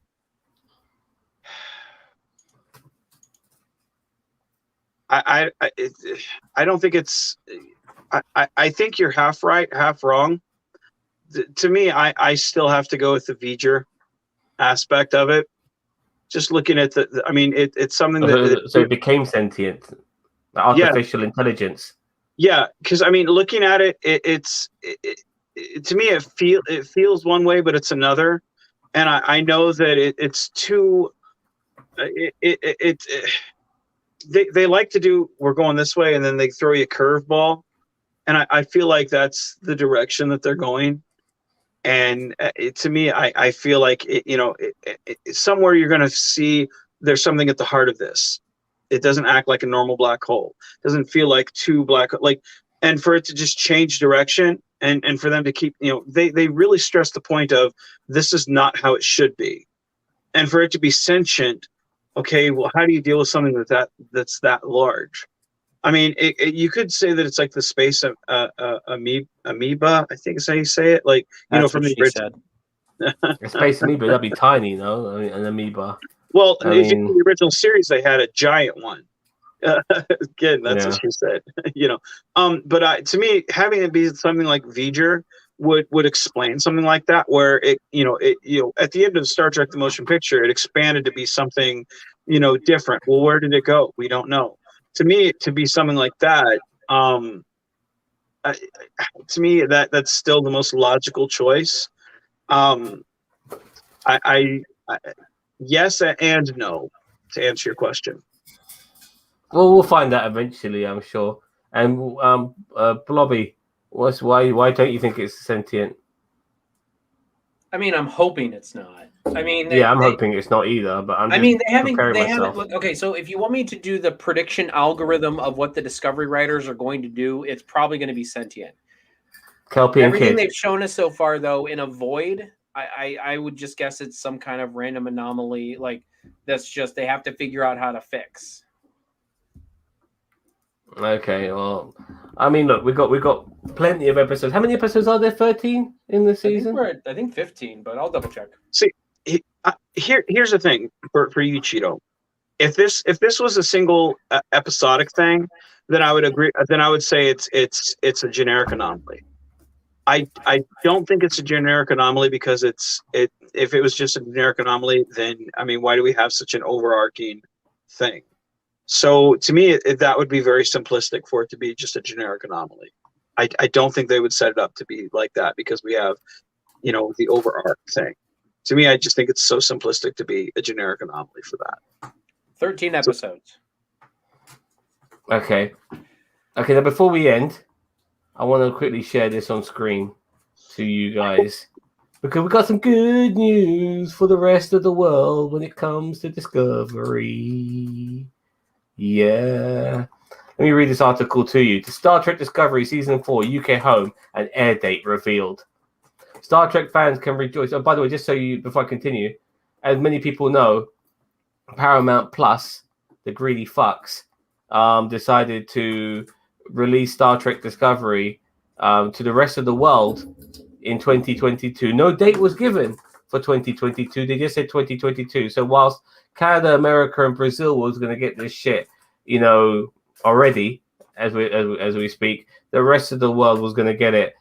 I don't think it's, I think you're half right, half wrong. To me, I still have to go with the V'ger aspect of it. Just looking at it's something that So it became sentient, artificial intelligence. Yeah, because I mean, looking at it, to me it feels one way, but it's another, and I know that it's too. They like to do, we're going this way, and then they throw you a curveball, and I feel like that's the direction that they're going. And to me, I feel like somewhere you're going to see there's something at the heart of this. It doesn't act like a normal black hole. It doesn't feel like two black like, and for it to just change direction, and for them to keep, they really stress the point of this is not how it should be, and for it to be sentient. Okay, well, how do you deal with something that's that large? I mean, you could say that it's like the space amoeba. I think is how you say it. Like, That's from what the she original. said. A space amoeba, that'd be tiny, no? I mean, an amoeba. Well, I if you mean- look at the original series, they had a giant one. Again, that's Yeah. what she said. But to me, having it be something like V'ger would explain something like that, where it at the end of Star Trek: The Motion Picture, it expanded to be something different. Well, where did it go? We don't know. To me, to be something like that, to me that's still the most logical choice. I yes and no to answer your question. Well, we'll find out eventually, I'm sure. And Blobby, why don't you think it's sentient? I mean, I'm hoping it's not. I mean, Yeah, I'm hoping it's not either, but I'm just preparing myself. Okay, so if you want me to do the prediction algorithm of what the Discovery writers are going to do, it's probably going to be sentient. Kelpie and Everything Kid. they've shown us so far, though, in a void, I would just guess it's some kind of random anomaly. Like, that's just, they have to figure out how to fix. Okay, well, I mean, look, we got plenty of episodes. How many episodes are there? 13 in the season? I think 15, but I'll double check. See, here's the thing for you, Cheeto. If this was a single episodic thing, then I would agree. Then I would say it's a generic anomaly. I don't think it's a generic anomaly because if it was just a generic anomaly, then I mean, why do we have such an overarching thing? So to me, that would be very simplistic for it to be just a generic anomaly. I don't think they would set it up to be like that because we have, the overarch thing. To me, I just think it's so simplistic to be a generic anomaly for that. 13 episodes. Okay. Now before we end, I want to quickly share this on screen to you guys because we got some good news for the rest of the world when it comes to Discovery. Yeah. Let me read this article to you. The Star Trek Discovery Season 4 UK home and air date revealed. Star Trek fans can rejoice. Oh, by the way, just so before I continue, as many people know, Paramount Plus, the greedy fucks, decided to release Star Trek Discovery to the rest of the world in 2022. No date was given for 2022. They just said 2022. So whilst Canada, America, and Brazil was going to get this shit, already as we speak, the rest of the world was going to get it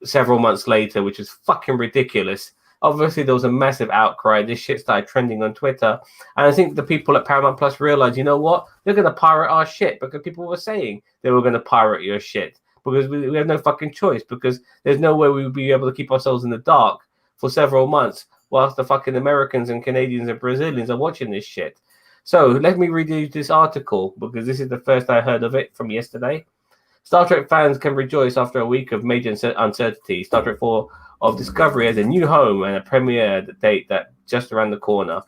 several months later, which is fucking ridiculous. Obviously, there was a massive outcry. This shit started trending on Twitter. And I think the people at Paramount Plus realized, you know what? They're going to pirate our shit because people were saying they were going to pirate your shit because we have no fucking choice because there's no way we would be able to keep ourselves in the dark for several months whilst the fucking Americans and Canadians and Brazilians are watching this shit. So let me read you this article because this is the first I heard of it from yesterday. Star Trek fans can rejoice after a week of major uncertainty. Star Trek 4 of Discovery has a new home and a premiere date that just around the corner.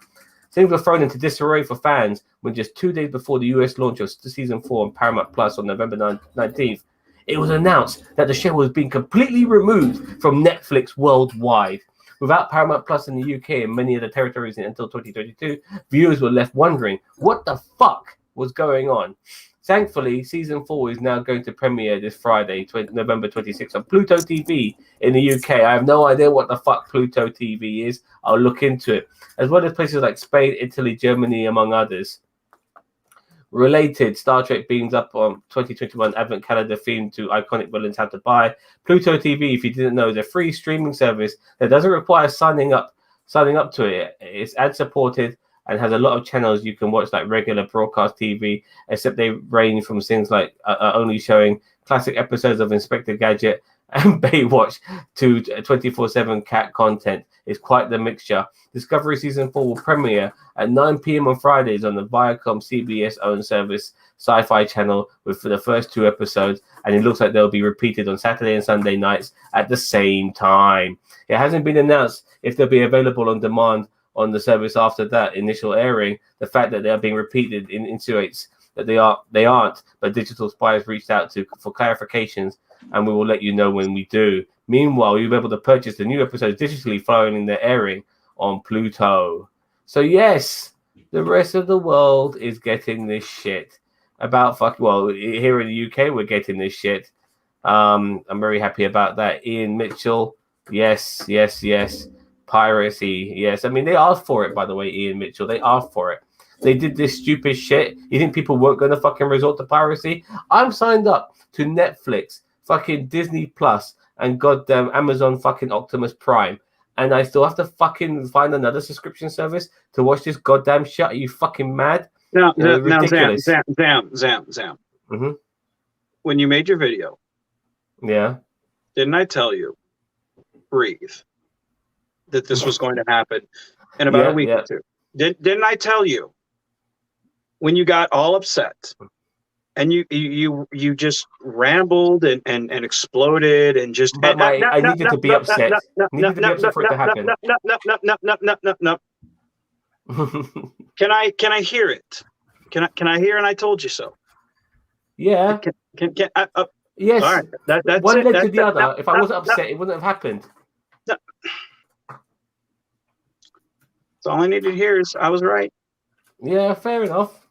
Things were thrown into disarray for fans when just 2 days before the US launch of Season 4 on Paramount Plus on November 19th, it was announced that the show was being completely removed from Netflix worldwide. Without Paramount Plus in the UK and many of the territories until 2022, viewers were left wondering what the fuck was going on. Thankfully, Season 4 is now going to premiere this Friday, November 26th, on Pluto TV in the UK. I have no idea what the fuck Pluto TV is. I'll look into it. As well as places like Spain, Italy, Germany, among others. Related, Star Trek beams up on 2021 Advent calendar themed to iconic villains How to Buy. Pluto TV, if you didn't know, is a free streaming service that doesn't require signing up to it. It's ad-supported and has a lot of channels you can watch like regular broadcast TV, except they range from things like only showing classic episodes of Inspector Gadget and Baywatch to 24/7 cat content. It's quite the mixture. Discovery Season 4 will premiere at 9 p.m. on Fridays on the Viacom CBS-owned service Sci-Fi Channel for the first 2 episodes, and it looks like they'll be repeated on Saturday and Sunday nights at the same time. It hasn't been announced if they'll be available on demand on the service after that initial airing. The fact that they are being repeated insinuates that they aren't, but Digital Spy has reached out for clarifications, and we will let you know when we do. Meanwhile, you'll be able to purchase the new episodes digitally following their airing on Pluto. So yes, the rest of the world is getting this shit. Here in the UK, we're getting this shit. I'm very happy about that. Ian Mitchell, yes. Piracy, yes. I mean, they asked for it, by the way, Ian Mitchell. They asked for it. They did this stupid shit. You think people weren't going to fucking resort to piracy? I'm signed up to Netflix, fucking Disney Plus, and goddamn Amazon fucking Optimus Prime. And I still have to fucking find another subscription service to watch this goddamn shit. Are you fucking mad? Now, ridiculous. Zam. Mm-hmm. When you made your video, yeah, didn't I tell you, breathe, that this was going to happen in about a week or two? Didn't I tell you when you got all upset and you just rambled and exploded and just? But I needed to be upset. Needed to be upset for it to happen. No. Can I hear it? Can I hear? And I told you so. Yeah. All Yes. right. That's one it. led to the other. If I wasn't upset, it wouldn't have happened. No. So all I needed to hear is I was right. Yeah, fair enough.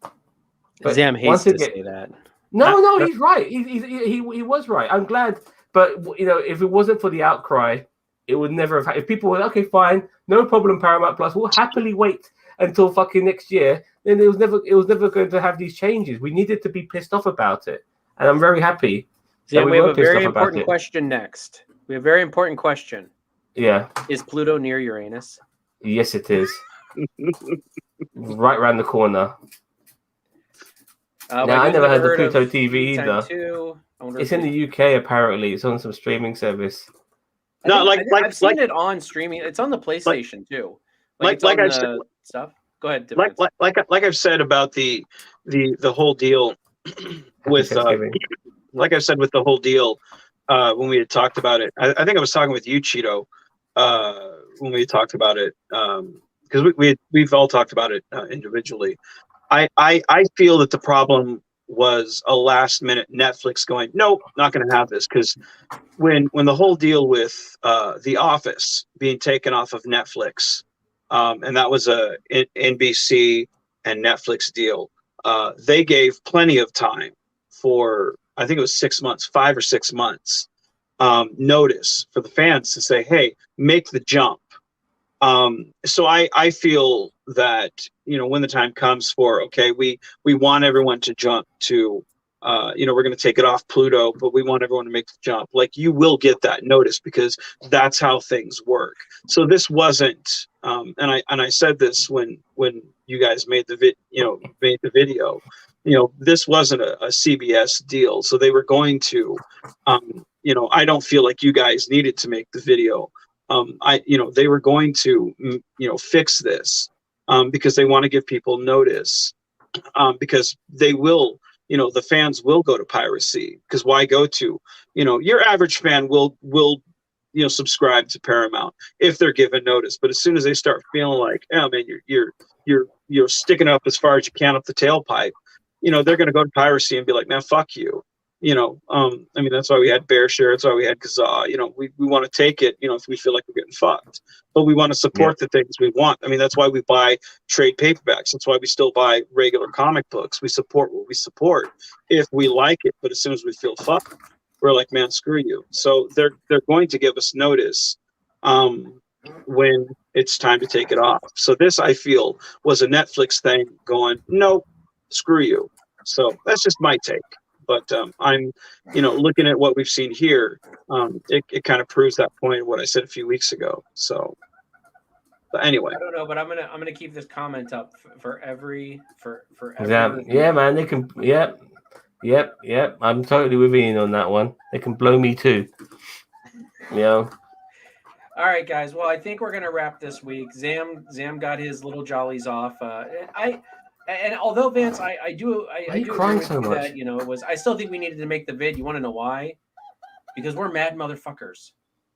But Zam hates to say that. No, he's right. He was right. I'm glad. But if it wasn't for the outcry, it would never have. If people were okay, fine, no problem. Paramount Plus, we'll happily wait until fucking next year. Then it was never going to have these changes. We needed to be pissed off about it, and I'm very happy. Zam, we have a very important question next. We have a very important question. Yeah. Is Pluto near Uranus? Yes, it is. Right around the corner. Now, I never heard of Pluto TV either. It's in the UK, apparently. It's on some streaming service. I've seen it on streaming. It's on the PlayStation too. Like I've said, stuff. Go ahead. Like I've said about the whole deal with like I've said with the whole deal when we had talked about it. I think I was talking with you, Cheeto, when we talked about it, because we've all talked about it individually. I feel that the problem was a last minute Netflix going, nope, not going to have this, because when the whole deal with The Office being taken off of Netflix, and that was a NBC and Netflix deal, they gave plenty of time for, I think it was 6 months, 5 or 6 months notice for the fans to say, hey, make the jump. So I feel that, when the time comes for, okay, we want everyone to jump to, we're going to take it off Pluto, but we want everyone to make the jump. Like, you will get that notice because that's how things work. So this wasn't, and I said this when you guys made the video, this wasn't a CBS deal. So they were going to, I don't feel like you guys needed to make the video. They were going to, fix this because they want to give people notice, because they will, the fans will go to piracy, because why go to, your average fan will, subscribe to Paramount if they're given notice. But as soon as they start feeling like, oh man, you're sticking up as far as you can up the tailpipe, they're going to go to piracy and be like, man, fuck you. That's why we had Bear Share. That's why we had Kazaa. We want to take it, if we feel like we're getting fucked. But we want to support the things we want. That's why we buy trade paperbacks. That's why we still buy regular comic books. We support what we support if we like it. But as soon as we feel fucked, we're like, man, screw you. So they're going to give us notice when it's time to take it off. So this, I feel, was a Netflix thing going, no, screw you. So that's just my take. But I'm, looking at what we've seen here, it kind of proves that point of what I said a few weeks ago. So, but anyway, I don't know, but I'm gonna keep this comment up for every. Yeah, man, they can. Yeah, Yep. I'm totally with Ian on that one. They can blow me too. You know. All right, guys. Well, I think we're gonna wrap this week. Zam got his little jollies off. And although Vance, I do agree crying with so you much? that it was. I still think we needed to make the vid. You want to know why? Because we're mad motherfuckers,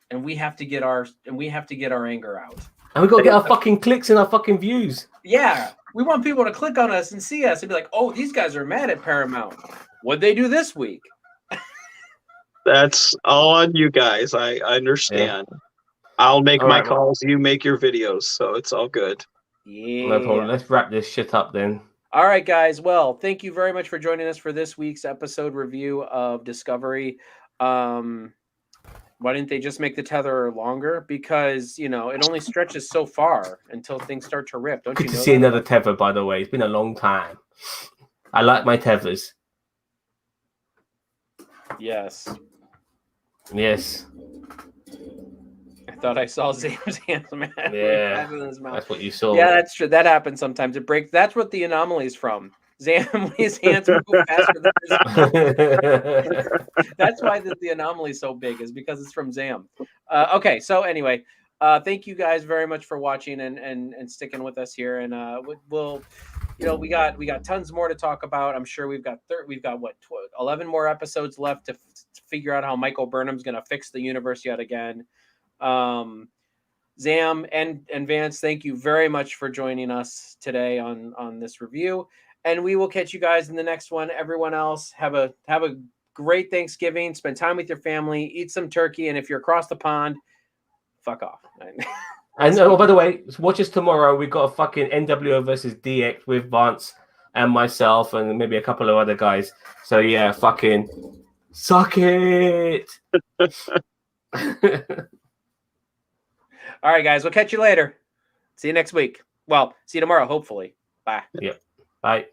and we have to get our anger out. And we got to get our fucking clicks and our fucking views. Yeah, we want people to click on us and see us and be like, "Oh, these guys are mad at Paramount. What'd they do this week?" That's all on you guys. I understand. Yeah. I'll make my calls. You make your videos, so it's all good. Yeah. No problem. Let's wrap this shit up then. All right, guys. Well, thank you very much for joining us for this week's episode review of Discovery. Why didn't they just make the tether longer? Because, it only stretches so far until things start to rip. Don't you know? Good to see another tether, by the way. It's been a long time. I like my tethers. Yes. I thought I saw Zam's hands. Yeah, that's what you saw. Yeah, that's true. That happens sometimes. It breaks. That's what the anomaly is from. Zam, his hands move faster than his. That's why the anomaly is so big, is because it's from Zam. Okay, so anyway, thank you guys very much for watching and sticking with us here, and we'll we got tons more to talk about. I'm sure we've got 11 more episodes left to figure out how Michael Burnham's going to fix the universe yet again. Zam and Vance, thank you very much for joining us today on this review, and we will catch you guys in the next one. Everyone else, have a great Thanksgiving. Spend time with your family. Eat some turkey, and if you're across the pond, fuck off. And by the way, watch us tomorrow. We got a fucking NWO versus DX with Vance and myself and maybe a couple of other guys. So yeah, fucking suck it. All right, guys. We'll catch you later. See you next week. Well, see you tomorrow, hopefully. Bye. Yep. Bye.